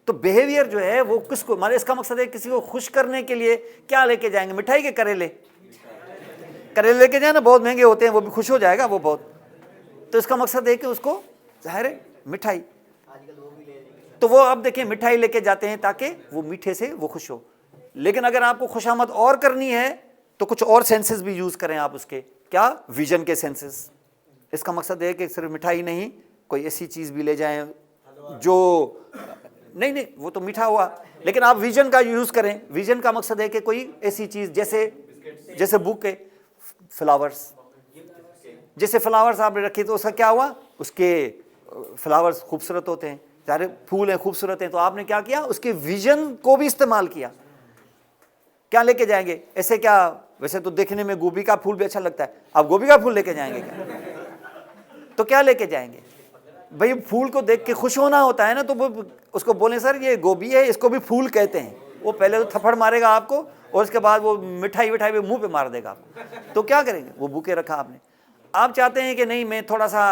तो बिहेवियर जो है वो किसको, मतलब इसका मकसद है किसी को खुश करने के लिए क्या लेके जाएंगे? मिठाई के करेले लेके जाए ना, बहुत महंगे होते हैं, वो भी खुश हो जाएगा वो बहुत। तो इसका मकसद है कि उसको जाहिर है मिठाई, तो वो अब देखें मिठाई लेके जाते हैं ताकि वो मीठे से वो खुश हो। लेकिन अगर आपको खुशामद और करनी है तो कुछ और सेंसेस भी यूज करें आप उसके, क्या? विजन के सेंसेस। इसका मकसद है कि सिर्फ मिठाई नहीं, कोई ऐसी चीज भी ले जाएं जो नहीं वो तो मीठा हुआ, लेकिन आप विजन का यूज करें। विजन का मकसद है कि कोई ऐसी चीज जैसे बुके, फ्लावर्स, जैसे फ्लावर्स आपने रखे तो उसका क्या हुआ? उसके फ्लावर्स खूबसूरत होते हैं, सारे फूल हैं खूबसूरत हैं, तो आपने क्या किया? उसके विजन को भी इस्तेमाल किया। क्या लेके जाएंगे? ऐसे क्या, वैसे तो देखने में गोभी का फूल भी अच्छा लगता है, आप गोभी का फूल लेके जाएंगे क्या? तो क्या लेके जाएंगे भाई? फूल को देख के खुश होना होता है ना, तो वो उसको बोले सर ये गोभी है, इसको भी फूल कहते हैं, वो पहले तो थप्पड़ मारेगा आपको और उसके बाद वो मिठाई भी मुंह पे मार देगा आपको। तो क्या करेंगे? वो बुके रखा आपने। आप चाहते हैं कि नहीं मैं थोड़ा सा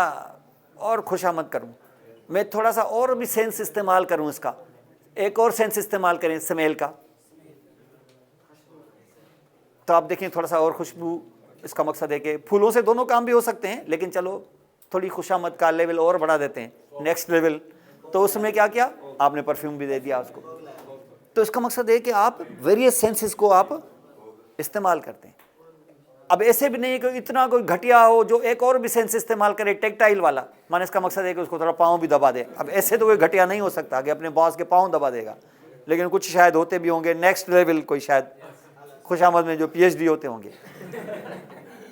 और खुशामद करूं, मैं थोड़ा सा और भी सेंस इस्तेमाल करूं, इसका एक और सेंस इस्तेमाल करें स्मेल का, तो आप देखें थोड़ा सा और खुशबू। इसका मकसद है कि फूलों से दोनों काम भी हो सकते हैं, लेकिन चलो थोड़ी खुशामद का लेवल और बढ़ा देते हैं, नेक्स्ट लेवल। तो उसमें क्या किया आपने? परफ्यूम भी दे दिया उसको। तो इसका मकसद है कि आप वेरियस सेंसेस को आप इस्तेमाल करते हैं। अब ऐसे भी नहीं है कि इतना कोई घटिया हो जो एक और भी सेंस इस्तेमाल करे, टेक्टाइल वाला, माने इसका मकसद है कि उसको थोड़ा पाँव भी दबा दे। अब ऐसे तो कोई घटिया नहीं हो सकता कि अपने बॉस के पाँव दबा देगा, लेकिन कुछ शायद होते भी होंगे नेक्स्ट लेवल, कोई शायद खुशामद में जो PhD होते होंगे,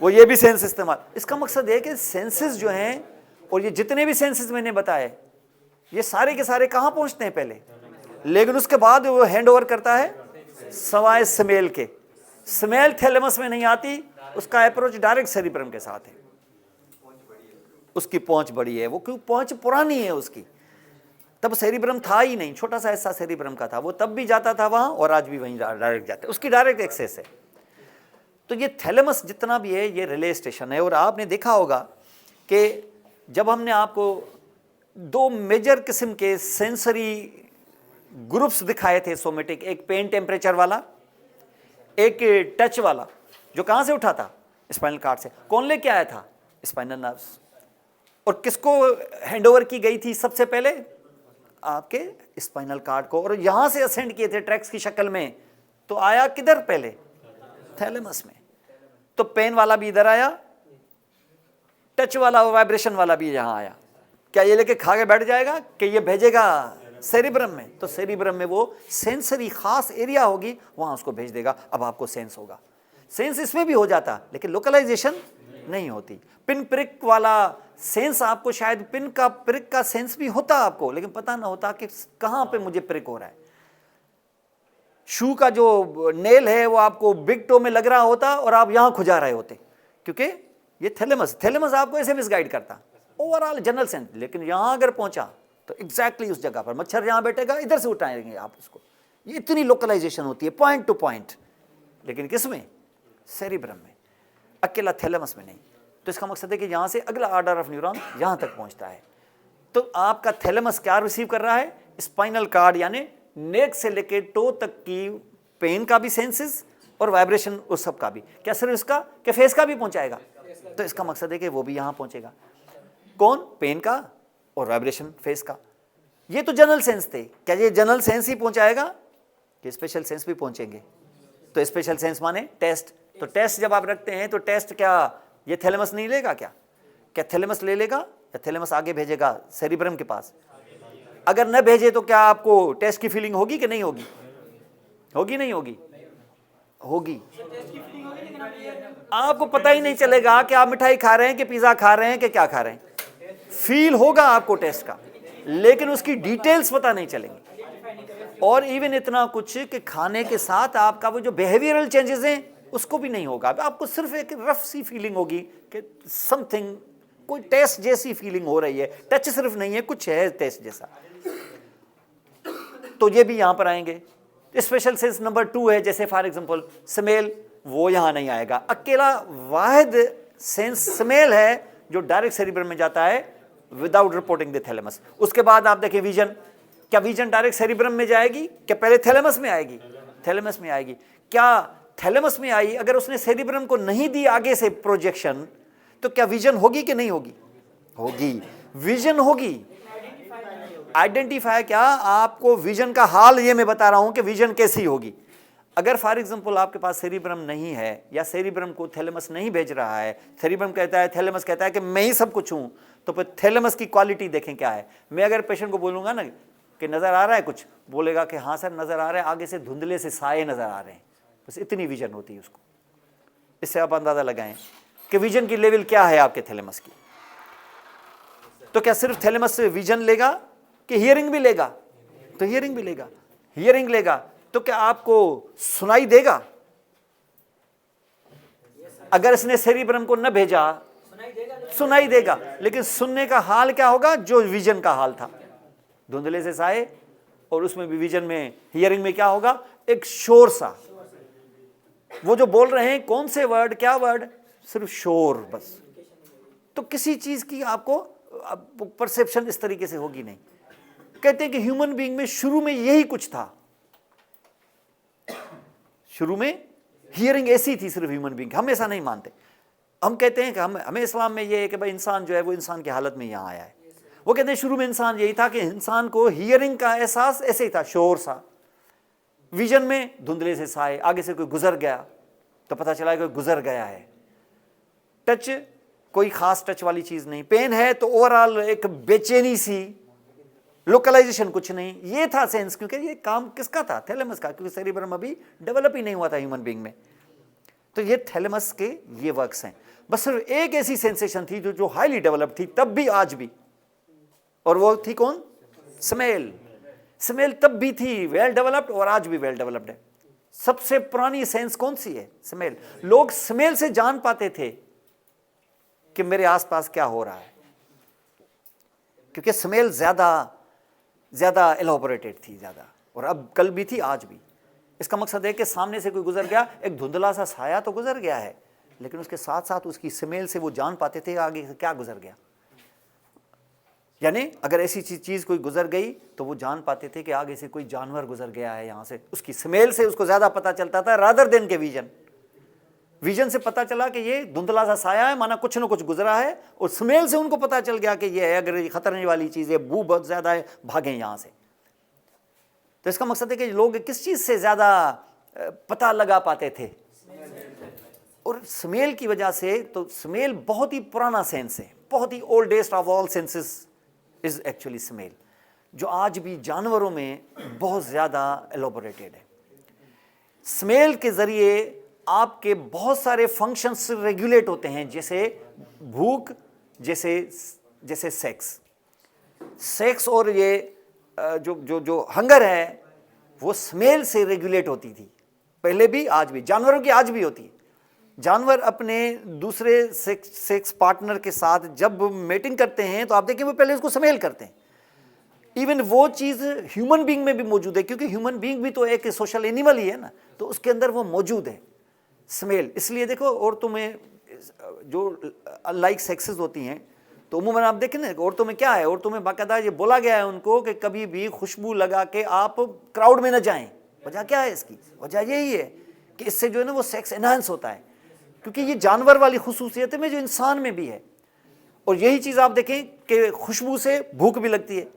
वो ये भी सेंस इस्तेमाल। इसका मकसद है कि सेंसेस जो हैं, और ये जितने भी सेंसेस मैंने बताए, ये सारे के सारे कहाँ पहुँचते हैं पहले, लेकिन उसके बाद वो हैंड ओवर करता है सवाए स्मेल के। स्मेल थैलेमस में नहीं आती, उसका अप्रोच डायरेक्ट सेरिब्रम के साथ है। उसकी पहुंच बड़ी है, वो क्यों पहुंच पुरानी है उसकी। तब सेरिब्रम था ही नहीं, छोटा सा हिस्सा सेरिब्रम का था, वो तब भी जाता था वहां और आज भी वहीं डायरेक्ट जाता है, उसकी डायरेक्ट एक्सेस है। तो ये थैलेमस जितना भी है ये रिले स्टेशन है। और आपने देखा होगा कि जब हमने आपको दो मेजर किस्म के सेंसरी ग्रुप्स दिखाए थे सोमेटिक, एक पेन टेम्परेचर वाला, एक टच वाला, जो कहां से उठा था? स्पाइनल कार्ड से। कौन लेके आया था? Spinal nerves. और किसको हैंडओवर की गई थी सबसे पहले? आपके स्पाइनल कार्ड को। और यहां से असेंड किए थे ट्रैक्स की शक्ल में, तो आया किधर पहले? थैलेमस में। तो पेन वाला भी इधर आया, टच वाला और वाइब्रेशन वाला भी यहां आया। क्या ये लेके खा के बैठ जाएगा कि ये भेजेगा सेरिब्रम में? तो सेरिब्रम में वो सेंसरी खास एरिया होगी, वहां उसको भेज देगा। अब आपको सेंस होगा। सेंस इसमें भी हो जाता, लेकिन लोकलाइजेशन नहीं होती। पिन प्रिक वाला सेंस आपको शायद पिन का प्रिक का सेंस भी होता आपको, लेकिन पता ना होता कि कहां पे मुझे प्रिक हो रहा है। शू का जो नेल है वो आपको बिग टो में लग रहा होता और आप यहां खुजा रहे होते, क्योंकि ये थैलेमस आपको ऐसे मिसगाइड करता, ओवरऑल जनरल सेंस। लेकिन यहां अगर पहुंचा तो एग्जैक्टली उस जगह पर मच्छर यहां बैठेगा, इधर से उठाएंगे आप उसको। ये इतनी लोकलाइजेशन होती है पॉइंट टू पॉइंट। लेकिन किसमें? सेरिब्रम में, अकेला थैलेमस में नहीं। तो इसका मकसद है कि यहां से अगला ऑर्डर ऑफ न्यूरॉन यहां तक पहुंचता है। तो आपका थैलेमस क्या रिसीव कर रहा है? स्पाइनल कार्ड, यानी नेक से लेके टो तक की पेन का भी सेंसेस और वाइब्रेशन उस सब का भी। क्या सिर्फ इसका? क्या फेस का भी पहुंचाएगा? तो इसका मकसद है कि वो भी यहां पहुंचेगा। कौन? पेन का और वाइब्रेशन फेस का। ये तो जनरल सेंस थे। क्या ये जनरल सेंस ही पहुंचाएगा कि स्पेशल सेंस भी पहुंचेंगे? तो स्पेशल सेंस माने टेस्ट। तो टेस्ट जब आप रखते हैं तो टेस्ट क्या ये थैलेमस नहीं लेगा? क्या थैलेमस ले लेगा या थैलेमस आगे भेजेगा सेरिब्रम के पास? अगर न भेजे तो क्या आपको टेस्ट की फीलिंग होगी कि नहीं होगी? होगी नहीं होगी? होगी। आपको पता ही नहीं चलेगा कि आप मिठाई खा रहे हैं कि पिज्जा खा रहे हैं कि क्या खा रहे हैं। फील होगा आपको टेस्ट का, लेकिन उसकी डिटेल्स पता नहीं चलेंगी। और इवन इतना कुछ कि खाने के साथ आपका वो जो बिहेवियरल चेंजेस हैं उसको भी नहीं होगा। आपको सिर्फ एक रफ सी फीलिंग होगी कि समथिंग, कोई टेस्ट जैसी फीलिंग हो रही है। टच सिर्फ नहीं है, कुछ है टेस्ट जैसा। तो ये भी यहां पर आएंगे। स्पेशल सेंस नंबर 2 है, जैसे फॉर एग्जांपल स्मेल, वो यहां नहीं आएगा। अकेला वाहिद सेंस स्मेल है जो डायरेक्ट सेरिब्रम में जाता है विदाउट रिपोर्टिंग द थैलेमस। उसके बाद आप देखें विजन। क्या विजन डायरेक्ट सेरिब्रम में जाएगी? क्या पहले थैलेमस में आएगी? थैलेमस में आएगी। क्या थैलेमस में आई, अगर उसने सेरिब्रम को नहीं दी आगे से प्रोजेक्शन, तो क्या विजन होगी कि नहीं होगी? होगी, विजन होगी। आइडेंटिफाई क्या? आपको विजन का हाल ये मैं बता रहा हूं कि विजन कैसी होगी। अगर फॉर एग्जांपल आपके पास सेरिब्रम नहीं है या सेरिब्रम को थैलेमस नहीं भेज रहा है, सेरिब्रम कहता है, थैलेमस कहता है कि मैं ही सब कुछ हूं, तो फिर थैलेमस की क्वालिटी देखें क्या है। मैं अगर पेशेंट को बोलूंगा ना कि नजर आ रहा है कुछ, बोलेगा कि हाँ सर नजर आ रहा है, आगे से धुंधले से साए नजर आ रहे हैं, बस इतनी विजन होती है उसको। इससे आप अंदाजा लगाएं कि विजन की लेवल क्या है आपके थैलेमस की। तो क्या सिर्फ थैलेमस से विजन लेगा कि हियरिंग भी लेगा? तो हियरिंग भी लेगा। हियरिंग लेगा तो क्या आपको सुनाई देगा? अगर इसने सेरिब्रम को न भेजा, सुनाई देगा, लेकिन सुनने का हाल क्या होगा? जो विजन का हाल था, धुंधले से साए। और उसमें भी विजन में, हियरिंग में क्या होगा? एक शोर सा। वो जो बोल रहे हैं कौन से वर्ड, क्या वर्ड, सिर्फ शोर बस। तो किसी चीज की आपको परसेप्शन इस तरीके से होगी नहीं। कहते हैं कि ह्यूमन बीइंग में शुरू में यही कुछ था। शुरू में हियरिंग ऐसी थी सिर्फ ह्यूमन बीइंग। हम ऐसा नहीं मानते। हम कहते हैं कि हमें इस्लाम में ये है कि भाई इंसान जो है वो इंसान की हालत में यहां आया है। वो कहते हैं शुरू में इंसान यही था कि इंसान को हियरिंग का एहसास ऐसे ही था, शोर सा। विजन में धुंधले से साए, आगे से कोई गुजर गया तो पता चला कोई गुजर गया है। टच, कोई खास टच वाली चीज नहीं। पेन है तो ओवरऑल एक बेचैनी सी, लोकलाइजेशन कुछ नहीं। ये था सेंस, क्योंकि ये काम किसका था? थैलेमस का, क्योंकि सेरिब्रम अभी डेवलप ही नहीं हुआ था ह्यूमन बीइंग में। तो ये थैलेमस के ये वर्क्स हैं। बस सिर्फ एक ऐसी सेंसेशन थी जो हाईली डेवलप थी तब भी आज भी, और वो थी कौन? स्मेल। स्मेल तब भी थी वेल डेवलप्ड और आज भी वेल डेवलप्ड है। सबसे पुरानी सेंस कौन सी है? स्मेल। लोग स्मेल से जान पाते थे कि मेरे आसपास क्या हो रहा है, क्योंकि स्मेल ज्यादा एलोबोरेटेड थी, ज्यादा। और अब कल भी थी, आज भी। इसका मकसद है कि सामने से कोई गुजर गया, एक धुंधला सा साया तो गुजर गया है, लेकिन उसके साथ साथ उसकी स्मेल से वो जान पाते थे आगे से क्या गुजर गया। यानी अगर ऐसी चीज़ कोई गुजर गई तो वो जान पाते थे कि आगे से कोई जानवर गुजर गया है यहाँ से, उसकी स्मेल से उसको ज़्यादा पता चलता था रादर देन के विजन से पता चला कि ये धुंधला सा साया है, माना कुछ ना कुछ गुजरा है, और स्मेल से उनको पता चल गया कि ये है, अगर ये खतरने वाली चीज़ है, बू बहुत ज़्यादा है, भागें यहाँ से। तो इसका मकसद है कि लोग किस चीज़ से ज़्यादा पता लगा पाते थे, और स्मेल की वजह से। तो स्मेल बहुत ही पुराना सेंस है, बहुत ही oldest of all senses is actually smell, जो आज भी जानवरों में बहुत ज़्यादा एलोबोरेटेड है। स्मेल के ज़रिए आपके बहुत सारे फंक्शंस रेगुलेट होते हैं, जैसे भूख, जैसे सेक्स और ये जो हंगर है वो स्मेल से रेगुलेट होती थी, पहले भी आज भी, जानवरों की आज भी होती है। जानवर अपने दूसरे सेक्स पार्टनर के साथ जब मेटिंग करते हैं तो आप देखिए वो पहले उसको स्मेल करते हैं। इवन वो चीज़ ह्यूमन बीइंग में भी मौजूद है, क्योंकि ह्यूमन बीइंग भी तो एक सोशल एनिमल ही है ना, तो उसके अंदर वो मौजूद है स्मेल। इसलिए देखो औरतों में जो अनलाइक सेक्सेस होती हैं तो उम्मूमन आप देखें ना, औरतों में क्या है, औरतों में बाकायदा ये बोला गया है उनको कि कभी भी खुशबू लगा के आप क्राउड में न जाएं। वजह क्या है इसकी? वजह यही है कि इससे जो है ना वो सेक्स एनहांस होता है, क्योंकि ये जानवर वाली खुसूसियत में जो इंसान में भी है। और यही चीज़ आप देखें कि खुशबू से भूख भी लगती है,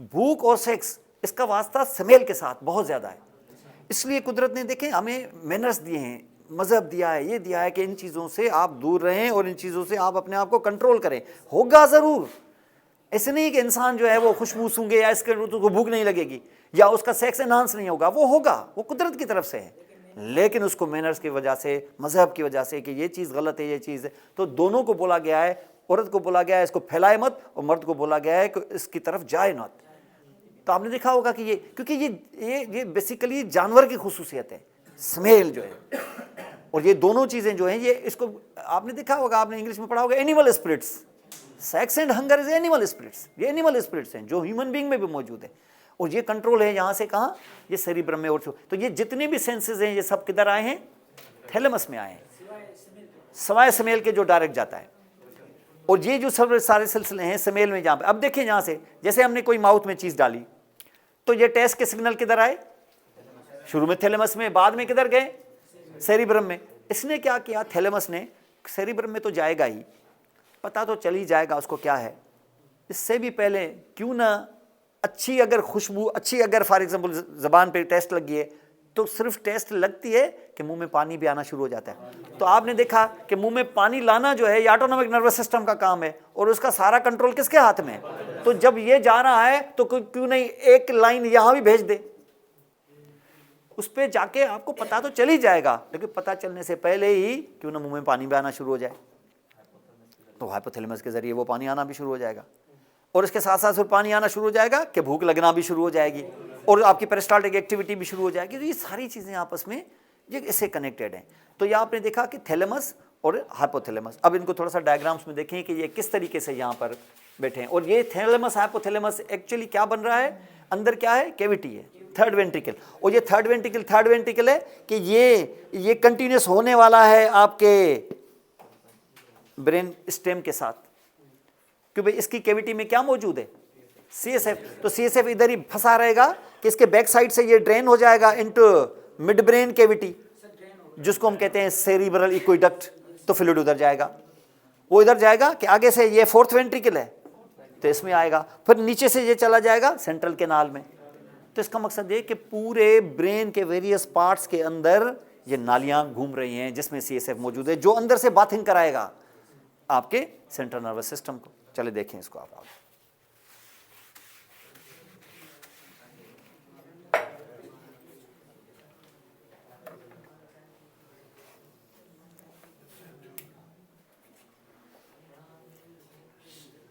भूख और सेक्स इसका वास्ता स्मेल के साथ बहुत ज़्यादा है। इसलिए कुदरत ने देखें हमें मैनर्स दिए हैं, मज़हब दिया है, ये दिया है कि इन चीज़ों से आप दूर रहें और इन चीज़ों से आप अपने आप को कंट्रोल करें। होगा ज़रूर, ऐसे नहीं कि इंसान जो है वो खुशबू सूंघे या इसके उसको भूख नहीं लगेगी या उसका सेक्स एनहांस नहीं होगा, वो होगा, वो कुदरत की तरफ से है। लेकिन उसको मैनर्स की वजह से, मज़हब की वजह से कि ये चीज़ गलत है, ये चीज़ है, तो दोनों को बोला गया है, औरत को बोला गया है इसको फैलाए मत, और मर्द को बोला गया है कि इसकी तरफ जाए मत। तो आपने देखा होगा कि ये, क्योंकि ये बेसिकली जानवर की खुसूसियत है स्मेल जो है, और ये दोनों चीज़ें जो हैं ये इसको आपने देखा होगा, आपने इंग्लिश में पढ़ा होगा animal spirits. Sex and hunger is animal spirits, ये एनिमल स्पिरिट्स हैं जो ह्यूमन बीइंग में भी मौजूद है, और ये कंट्रोल है यहाँ से कहाँ, ये सेरिब्रम में। और तो ये जितने भी सेंसेस हैं ये सब किधर आए हैं? थैलेमस में आए हैं, सवाए स्मेल के जो डायरेक्ट जाता है। और ये जो सब सारे सिलसिले हैं स्मेल में, जहाँ पे अब देखिए यहाँ से जैसे हमने कोई माउथ में चीज़ डाली तो ये टेस्ट के सिग्नल किधर आए? शुरू में थैलेमस में, बाद में किधर गए? सेरिब्रम में। इसने क्या किया, थैलेमस ने, सेरिब्रम में तो जाएगा ही, पता तो चल ही जाएगा उसको क्या है। इससे भी पहले क्यों ना अच्छी अगर खुशबू, अच्छी अगर फॉर एग्जांपल ज़बान पे टेस्ट लगी है तो सिर्फ टेस्ट लगती है कि मुंह में पानी भी आना शुरू हो जाता है। तो आपने देखा कि मुंह में पानी लाना जो है ये ऑटोनॉमिक नर्वस सिस्टम का काम है, और उसका सारा कंट्रोल किसके हाथ में है? तो जब ये जा रहा है तो क्यों नहीं एक लाइन यहाँ भी भेज दे, उस पर जाके आपको पता तो चल ही जाएगा, लेकिन पता चलने से पहले ही क्यों ना मुंह में पानी भी आना शुरू हो जाए, तो हाइपोथैलेमस के जरिए वो पानी आना भी शुरू हो जाएगा, और इसके साथ साथ फिर पानी आना शुरू हो जाएगा कि भूख लगना भी शुरू हो जाएगी, और आपकी पेरिस्टाल्टिक एक्टिविटी भी शुरू हो जाएगी। तो ये सारी चीज़ें आपस में ये इससे कनेक्टेड हैं। तो ये आपने देखा कि थैलेमस और हाइपोथैलेमस। अब इनको थोड़ा सा डायग्राम्स में देखें कि ये किस तरीके से यहाँ पर बैठे हैं। और ये थैलेमस हाइपोथैलेमस एक्चुअली क्या बन रहा है, अंदर क्या है? कैविटी है, थर्ड वेंट्रिकल। और ये थर्ड वेंट्रिकल है कि ये कंटिन्यूस होने वाला है आपके ब्रेन स्टेम के साथ, क्योंकि इसकी कैविटी में क्या मौजूद है? CSF। तो CSF इधर ही फंसा रहेगा कि इसके बैक साइड से ये ड्रेन हो जाएगा इनटू मिड ब्रेन कैविटी, जिसको हम कहते हैं सेरिब्रल एक्वेडक्ट। तो फ्लूइड उधर जाएगा, वो इधर जाएगा कि आगे से ये फोर्थ वेंट्रिकल है तो इसमें आएगा, फिर नीचे से ये चला जाएगा सेंट्रल कैनाल में। तो इसका मकसद है कि पूरे ब्रेन के वेरियस पार्ट्स के अंदर ये नालियां घूम रही हैं जिसमें CSF मौजूद है, जो अंदर से बाथिंग कराएगा आपके सेंट्रल नर्वस सिस्टम को। चले देखें इसको आप।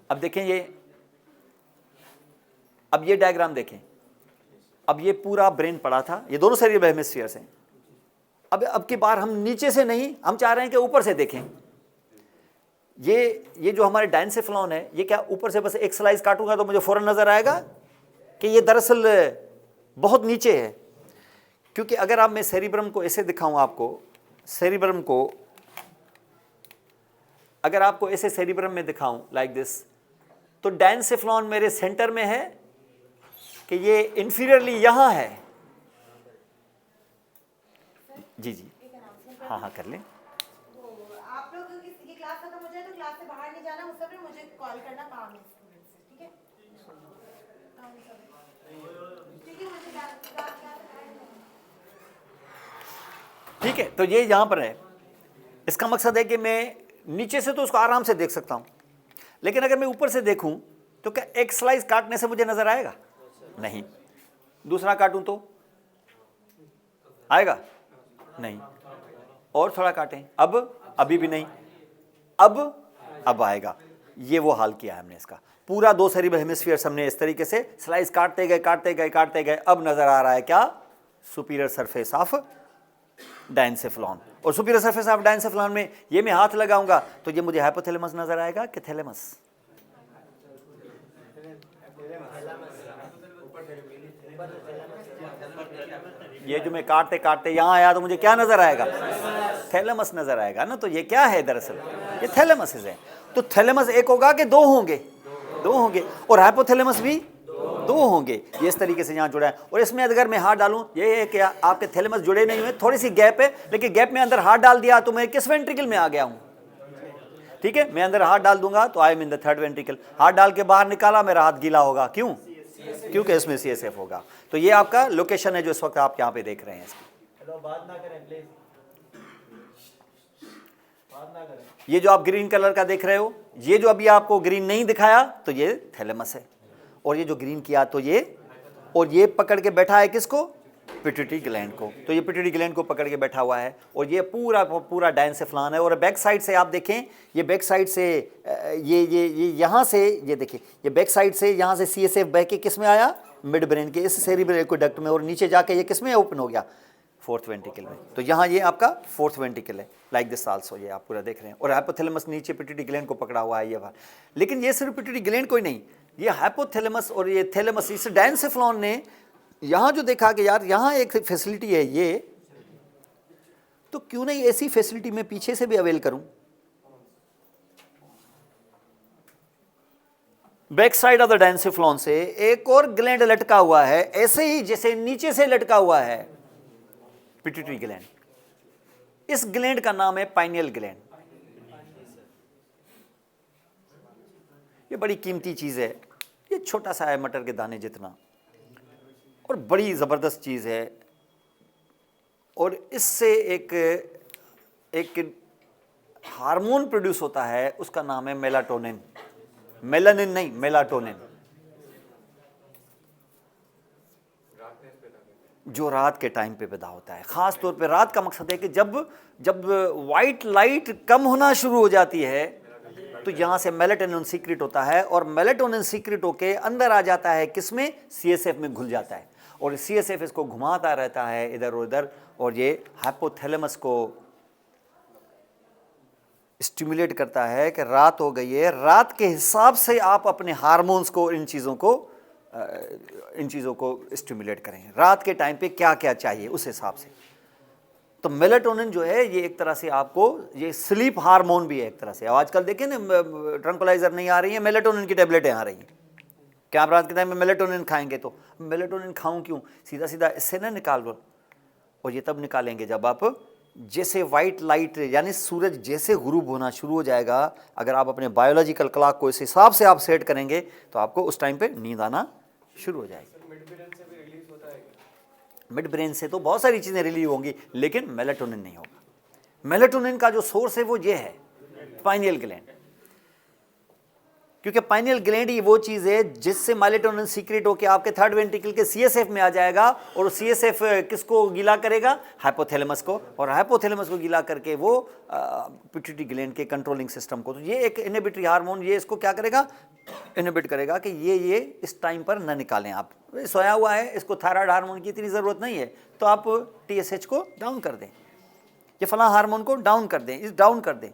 अब देखें अब ये डायग्राम देखें। अब ये पूरा ब्रेन पड़ा था, ये दोनों सेरिब्रल हेमिस्फीयर्स हैं। अब की बार हम नीचे से नहीं, हम चाह रहे हैं कि ऊपर से देखें। ये जो हमारे डायनसेफ्लॉन है, ये क्या ऊपर से बस एक स्लाइस काटूंगा तो मुझे फौरन नजर आएगा कि ये दरअसल बहुत नीचे है। क्योंकि अगर आप मैं सेरिब्रम को ऐसे दिखाऊं आपको, सेरिब्रम को अगर आपको ऐसे सेरिब्रम में दिखाऊं लाइक दिस, तो डायनसेफ्लॉन मेरे सेंटर में है कि ये इंफीरियरली यहां है? जी जी, हाँ हाँ कर लें। आप लोग की क्लास खत्म हो जाए तो क्लास से बाहर नहीं जाना, उस समय मुझे कॉल करना काम है स्टूडेंट से, ठीक है? ठीक है, मुझे ठीक है, तो ये यहां पर है। इसका मकसद है कि मैं नीचे से तो उसको आराम से देख सकता हूं, लेकिन अगर मैं ऊपर से देखूं तो क्या एक स्लाइस काटने से मुझे नजर आएगा? नहीं। दूसरा काटूं तो आएगा? नहीं। और थोड़ा काटें, अब? अभी भी नहीं। अब आएगा। ये वो हाल किया है हमने इसका। पूरा 2 सेरिब्रल हेमिस्फीयर हमने इस तरीके से स्लाइस काटते गए, अब नजर आ रहा है क्या? Superior surface of diencephalon. और सुपीरियर सरफेस ऑफ डायनसेफ्लॉन में ये मैं हाथ लगाऊंगा तो ये मुझे हाइपोथैलेमस नजर आएगा कि थैलेमस? ये जो मैं काटते काटते यहां आया तो मुझे क्या नजर आएगा? थैलेमस नजर आएगा ना। तो ये क्या है दरअसल? ये थैलेमस है। तो थैलेमस एक होगा कि 2 होंगे? 2 होंगे। और हाइपोथैलेमस भी 2 होंगे। ये इस तरीके से यहां जुड़ा है। और इसमें अगर मैं हाथ डालूं, ये है कि आपके थैलेमस जुड़े नहीं हुए, थोड़ी सी गैप है, लेकिन गैप में अंदर हाथ डाल दिया तो मैं किस वेंट्रिकल में आ गया हूं? ठीक है, मैं अंदर हाथ डाल दूंगा तो I am in the 3rd ventricle. हाथ डाल के बाहर निकाला, मेरा हाथ गीला होगा। क्यों? क्योंकि इसमें CSF होगा। तो ये आपका लोकेशन है जो इस वक्त आप यहाँ पे देख रहे हैं इसकी। हेलो, बात ना करें प्लीज, बात ना करें। ये जो आप ग्रीन कलर का देख रहे हो, ये जो अभी आपको ग्रीन नहीं दिखाया तो ये थैलेमस है। और ये जो ग्रीन किया तो ये, और ये पकड़ के बैठा है किसको? पिट्यूटरी ग्लैंड को। तो ये पिट्यूटरी ग्लैंड को पकड़ के बैठा हुआ है। और ये पूरा डायनसेफ्लॉन है। और बैक साइड से आप देखें, ये बैक साइड से ये यहाँ से, ये देखिए, ये बैक साइड से यहाँ से CSF बह के किस में आया? मिड ब्रेन के इस सेरिब्रल एक्वेडक्ट में। और नीचे जाके ये किस में ओपन हो गया? 4th वेंट्रिकल में। तो यहाँ ये आपका 4th वेंट्रिकल है। लाइक दिस आल्सो, ये आप पूरा देख रहे हैं। और हाइपोथैलेमस नीचे पिट्यूटरी ग्लैंड को पकड़ा हुआ है ये बात। लेकिन ये सिर्फ पिट्यूटरी ग्लैंड को ही नहीं, ये हाइपोथैलेमस और ये थैलेमस, इस डायनसेफ्लॉन ने यहाँ जो देखा कि यार यहाँ एक फैसिलिटी है ये, तो क्यों नहीं ऐसी फैसिलिटी मैं पीछे से भी अवेल करूं? Back side of the diencephalon से एक और ग्लैंड लटका हुआ है, ऐसे ही जैसे नीचे से लटका हुआ है पिट्यूटरी ग्लैंड। इस ग्लैंड का नाम है पाइनियल ग्लैंड। ये बड़ी कीमती चीज है। ये छोटा सा है, मटर के दाने जितना, और बड़ी जबरदस्त चीज है। और इससे एक हार्मोन प्रोड्यूस होता है, उसका नाम है मेलाटोनिन। मेलानिन नहीं, मेलाटोनिन, जो रात के टाइम पे पैदा होता है। खास तौर पे रात का मकसद है कि जब वाइट लाइट कम होना शुरू हो जाती है तो यहाँ से मेलाटोनिन सीक्रेट होता है। और मेलाटोनिन सीक्रेट होके अंदर आ जाता है किसमें? CSF में घुल जाता है। और CSF इसको घुमाता रहता है इधर उधर, और ये हाइपोथैलेमस को स्टिमुलेट करता है कि रात हो गई है, रात के हिसाब से आप अपने हार्मोन्स को, इन चीज़ों को स्टिमुलेट करें। रात के टाइम पे क्या क्या चाहिए उस हिसाब से। तो मेलाटोनिन जो है ये एक तरह से आपको, ये स्लीप हार्मोन भी है एक तरह से। आजकल देखें ना, ट्रंकुलाइजर नहीं आ रही है, मेलाटोनिन की टेबलेटें आ रही हैं। क्या आप रात के टाइम में मेलाटोनिन खाएंगे? तो मेलाटोनिन खाऊं क्यों? सीधा सीधा इससे ना निकाल लो। और ये तब निकालेंगे जब आप, जैसे वाइट लाइट यानी सूरज जैसे गुरूब होना शुरू हो जाएगा, अगर आप अपने बायोलॉजिकल क्लॉक को इस हिसाब से आप सेट करेंगे तो आपको उस टाइम पे नींद आना शुरू हो जाएगी। मिड ब्रेन से तो बहुत सारी चीज़ें रिलीव होंगी, लेकिन मेलाटोनिन नहीं होगा। मेलाटोनिन का जो सोर्स है वो ये है पाइनियल ग्लैंड। क्योंकि पाइनियल ग्लैंड ही वो चीज़ है जिससे मेलाटोनिन सीक्रेट होकर आपके 3rd वेंट्रिकल के CSF में आ जाएगा। और CSF किसको गीला करेगा? हाइपोथैलेमस को। और हाइपोथैलेमस को गीला करके वो पिट्यूटरी ग्लैंड के कंट्रोलिंग सिस्टम को, तो ये एक इनहिबिटरी हार्मोन, ये इसको क्या करेगा? इनहिबिट करेगा कि ये इस टाइम पर न निकालें। आप सोया हुआ है, इसको थायराइड हार्मोन की इतनी ज़रूरत नहीं है, तो आप TSH को डाउन कर दें, ये फलां हार्मोन को डाउन कर दें, डाउन कर दें,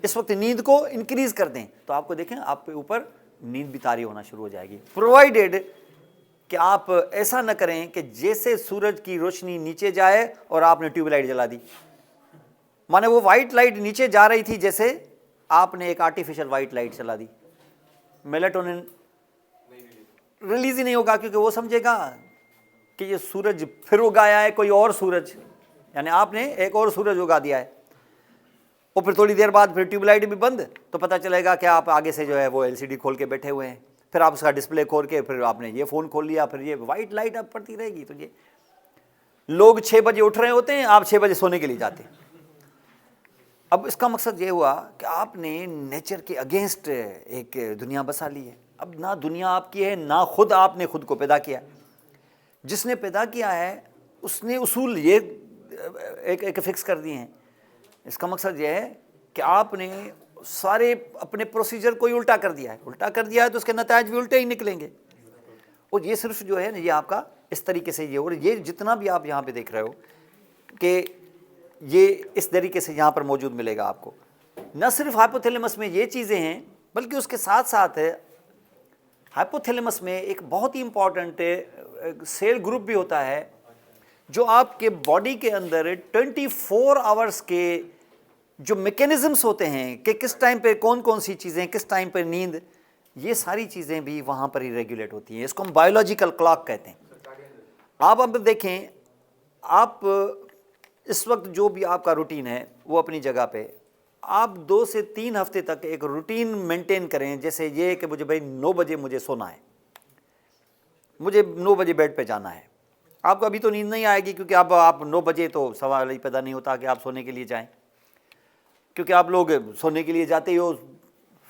इस वक्त नींद को इंक्रीज कर दें, तो आपको देखें आपके ऊपर नींद भी तारी होना शुरू हो जाएगी। प्रोवाइडेड कि आप ऐसा न करें कि जैसे सूरज की रोशनी नीचे जाए और आपने ट्यूबलाइट जला दी, माने वो वाइट लाइट नीचे जा रही थी, जैसे आपने एक आर्टिफिशियल वाइट लाइट चला दी, मेलाटोनिन रिलीज ही नहीं होगा, क्योंकि वो समझेगा कि ये सूरज फिर उगाया है कोई और सूरज, यानी आपने एक और सूरज उगा दिया है। और फिर थोड़ी देर बाद फिर ट्यूबलाइट भी बंद, तो पता चलेगा कि आप आगे से जो है वो एलसीडी खोल के बैठे हुए हैं, फिर आप उसका डिस्प्ले खोल के फिर आपने ये फ़ोन खोल लिया, फिर ये वाइट लाइट अब पड़ती रहेगी। तो ये लोग 6 बजे उठ रहे होते हैं, आप 6 बजे सोने के लिए जाते हैं। अब इसका मकसद ये हुआ कि आपने नेचर के अगेंस्ट एक दुनिया बसा ली है। अब ना दुनिया आपकी है, ना खुद आपने खुद को पैदा किया। जिसने पैदा किया है उसने उसूल ये एक फिक्स कर दिए हैं। इसका मकसद ये है कि आपने सारे अपने प्रोसीजर को ही उल्टा कर दिया है। उल्टा कर दिया है तो उसके नतायज भी उल्टे ही निकलेंगे। और ये सिर्फ जो है ना, ये आपका इस तरीके से ये, और ये जितना भी आप यहाँ पे देख रहे हो कि ये इस तरीके से यहाँ पर मौजूद मिलेगा आपको। न सिर्फ हाइपोथैलेमस में ये चीज़ें हैं, बल्कि उसके साथ साथ हाइपोथैलेमस में एक बहुत ही इम्पॉर्टेंट सेल ग्रुप भी होता है, जो आपके बॉडी के अंदर 24 आवर्स के जो मैकेनिज्म्स होते हैं कि किस टाइम पे कौन कौन सी चीज़ें, किस टाइम पे नींद, ये सारी चीज़ें भी वहाँ पर ही रेगुलेट होती हैं। इसको हम बायोलॉजिकल क्लॉक कहते हैं। आप अब देखें, आप इस वक्त जो भी आपका रूटीन है वो अपनी जगह पे, आप 2 से 3 हफ्ते तक एक रूटीन मेंटेन करें। जैसे ये कि मुझे भाई 9 बजे मुझे सोना है, मुझे 9 बजे बेड पे जाना है। आपको अभी तो नींद नहीं आएगी, क्योंकि अब आप 9 बजे तो सवाल ही पैदा नहीं होता कि आप सोने के लिए जाएं, क्योंकि आप लोग सोने के लिए जाते हो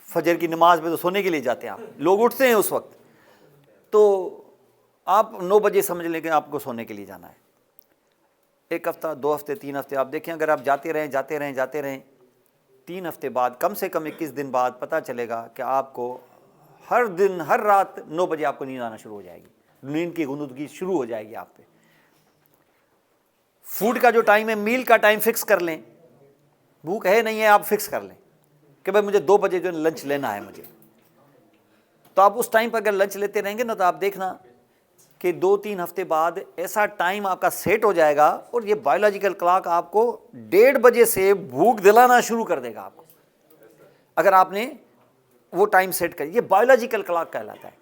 फजर की नमाज में, तो सोने के लिए जाते हैं आप लोग, उठते हैं उस वक्त, तो आप 9 बजे समझ लें कि आपको सोने के लिए जाना है। 1 हफ्ता, 2 हफ्ते, 3 हफ्ते आप देखें, अगर आप जाते रहें 3 हफ्ते बाद, कम से कम 21 दिन बाद पता चलेगा कि आपको हर दिन हर रात 9 बजे आपको नींद आना शुरू हो जाएगी, नींद की गुनगुनी शुरू हो जाएगी आप पे। फूड का जो टाइम है, मील का टाइम फिक्स कर लें। भूख है नहीं है आप फिक्स कर लें कि भाई मुझे 2 बजे जो लंच लेना है मुझे, तो आप उस टाइम पर अगर लंच लेते रहेंगे ना, तो आप देखना कि 2-3 हफ्ते बाद ऐसा टाइम आपका सेट हो जाएगा, और ये बायोलॉजिकल क्लॉक आपको 1:30 बजे से भूख दिलाना शुरू कर देगा आपको, अगर आपने वो टाइम सेट कर। ये बायोलॉजिकल क्लॉक कहलाता है।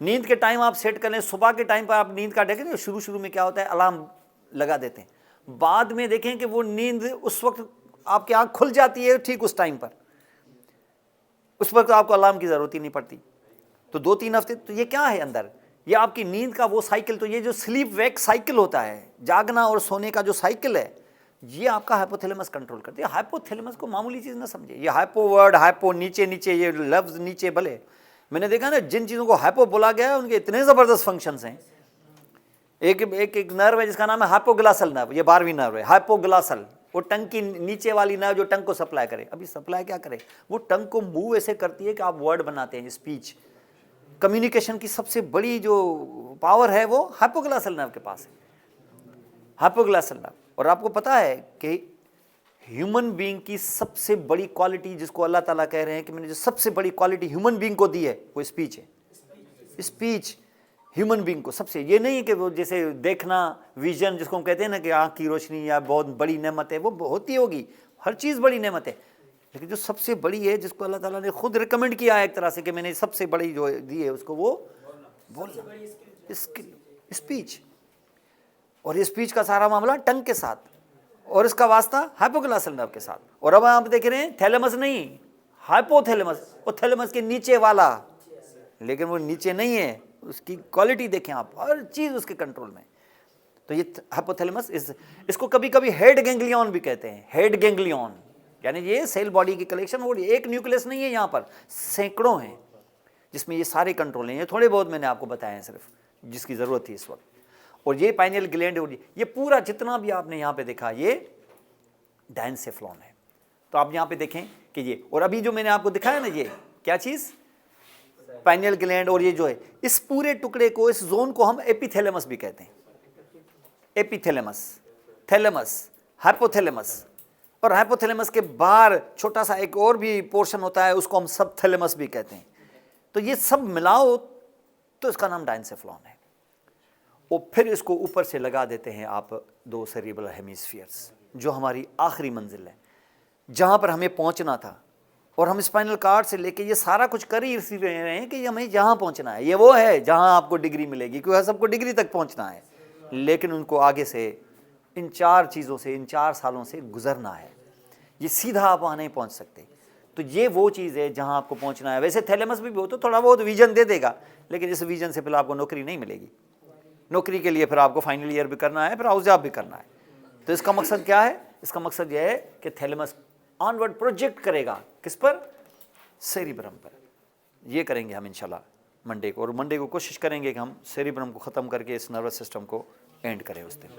नींद के टाइम आप सेट कर लें, सुबह के टाइम पर आप नींद का देखें, शुरू में क्या होता है, अलार्म लगा देते हैं, बाद में देखें कि वो नींद उस वक्त आपकी आँख खुल जाती है ठीक उस टाइम पर, उस वक्त आपको अलार्म की ज़रूरत ही नहीं पड़ती। तो 2-3 हफ्ते, तो ये क्या है अंदर, ये आपकी नींद का वो साइकिल, तो ये जो स्लीप वेक साइकिल होता है, जागना और सोने का जो साइकिल है, ये आपका हाइपोथैलेमस कंट्रोल करती है। हाइपोथैलेमस को मामूली चीज़ ना समझे। ये हाइपो वर्ड, हाइपो नीचे नीचे, ये लफ्ज़ नीचे भले, मैंने देखा ना जिन चीज़ों को हाइपो बोला गया है उनके इतने ज़बरदस्त फंक्शंस हैं। एक नर्व है जिसका नाम है हाइपोग्लासल नर्व, ये 12वीं नर्व है हाइपोग्लासल, वो टंग की नीचे वाली नर्व जो टंग को सप्लाई करे। अभी सप्लाई क्या करे, वो टंग को मूव ऐसे करती है कि आप वर्ड बनाते हैं, स्पीच कम्युनिकेशन की सबसे बड़ी जो पावर है वो हाइपोग्लासल नर्व के पास है, हाइपोग्लासल नर्व। और आपको पता है कि ह्यूमन बीइंग की सबसे बड़ी क्वालिटी, जिसको अल्लाह ताला कह रहे हैं कि मैंने जो सबसे बड़ी क्वालिटी ह्यूमन बीइंग को दी है, वो स्पीच है। स्पीच ह्यूमन बीइंग को सबसे, ये नहीं है कि वो जैसे देखना, विजन जिसको हम कहते हैं ना कि आँख की रोशनी या बहुत बड़ी नेमत है, वो होती होगी, हर चीज़ बड़ी नेमत है, लेकिन जो सबसे बड़ी है, जिसको अल्लाह ताला ने खुद रिकमेंड किया है एक तरह से कि मैंने सबसे बड़ी जो दी है उसको, वो बोलना, स्पीच। और ये स्पीच का सारा मामला टंग के साथ, और इसका वास्ता हाइपोग्लासल नर्व के साथ। और अब आप देख रहे हैं थैलेमस नहीं, हाइपोथैलेमस, वो थैलेमस के नीचे वाला, लेकिन वो नीचे नहीं है, उसकी क्वालिटी देखें आप, हर चीज़ उसके कंट्रोल में। तो ये हाइपोथैलेमस, इसको कभी कभी हेड गैंग्लियन भी कहते हैं, हेड गैंग्लियन, यानी ये सेल बॉडी की कलेक्शन, और एक न्यूक्लियस नहीं है, यहाँ पर सैकड़ों हैं जिसमें ये सारे कंट्रोल हैं। ये थोड़े बहुत मैंने आपको बताए हैं सिर्फ, जिसकी ज़रूरत थी इस वक्त। और ये पाइनियल ग्लैंड, और ये पूरा जितना भी आपने यहाँ पे देखा, ये डायनसेफ्लॉन है। तो आप यहाँ पे देखें कि ये, और अभी जो मैंने आपको दिखाया ना, ये क्या चीज़, पाइनियल ग्लैंड, और ये जो है, इस पूरे टुकड़े को, इस जोन को हम एपिथैलेमस भी कहते हैं। एपिथैलेमस, थैलेमस, हाइपोथैलेमस, और हाइपोथैलेमस के बाहर छोटा सा एक और भी पोर्शन होता है, उसको हम सबथैलेमस भी कहते हैं। तो ये सब मिलाओ तो इसका नाम डायनसेफ्लॉन है। और फिर इसको ऊपर से लगा देते हैं आप 2 सेरिब्रल हेमिस्फीयर्स, जो हमारी आखिरी मंजिल है, जहाँ पर हमें पहुँचना था। और हम स्पाइनल कार्ड से लेके ये सारा कुछ कर ही इसी रहे हैं कि हमें जहाँ पहुँचना है, ये वो है जहाँ आपको डिग्री मिलेगी, क्योंकि सबको डिग्री तक पहुँचना है, लेकिन उनको आगे से इन 4 चीज़ों से, इन 4 सालों से गुजरना है। ये सीधा आप वहाँ नहीं पहुँच सकते। तो ये वो चीज़ है जहाँ आपको पहुँचना है। वैसे थैलेमस भी हो तो थोड़ा बहुत विजन दे देगा, लेकिन इस विजन से पहले आपको नौकरी नहीं मिलेगी। नौकरी के लिए फिर आपको फाइनल ईयर भी करना है, फिर हाउस जॉब भी करना है। तो इसका मकसद क्या है? इसका मकसद यह है कि थैलेमस ऑनवर्ड प्रोजेक्ट करेगा, किस पर? सेरिब्रम पर। ये करेंगे हम इंशाल्लाह मंडे को, और मंडे को कोशिश करेंगे कि हम सेरिब्रम को ख़त्म करके इस नर्वस सिस्टम को एंड करें उस दिन।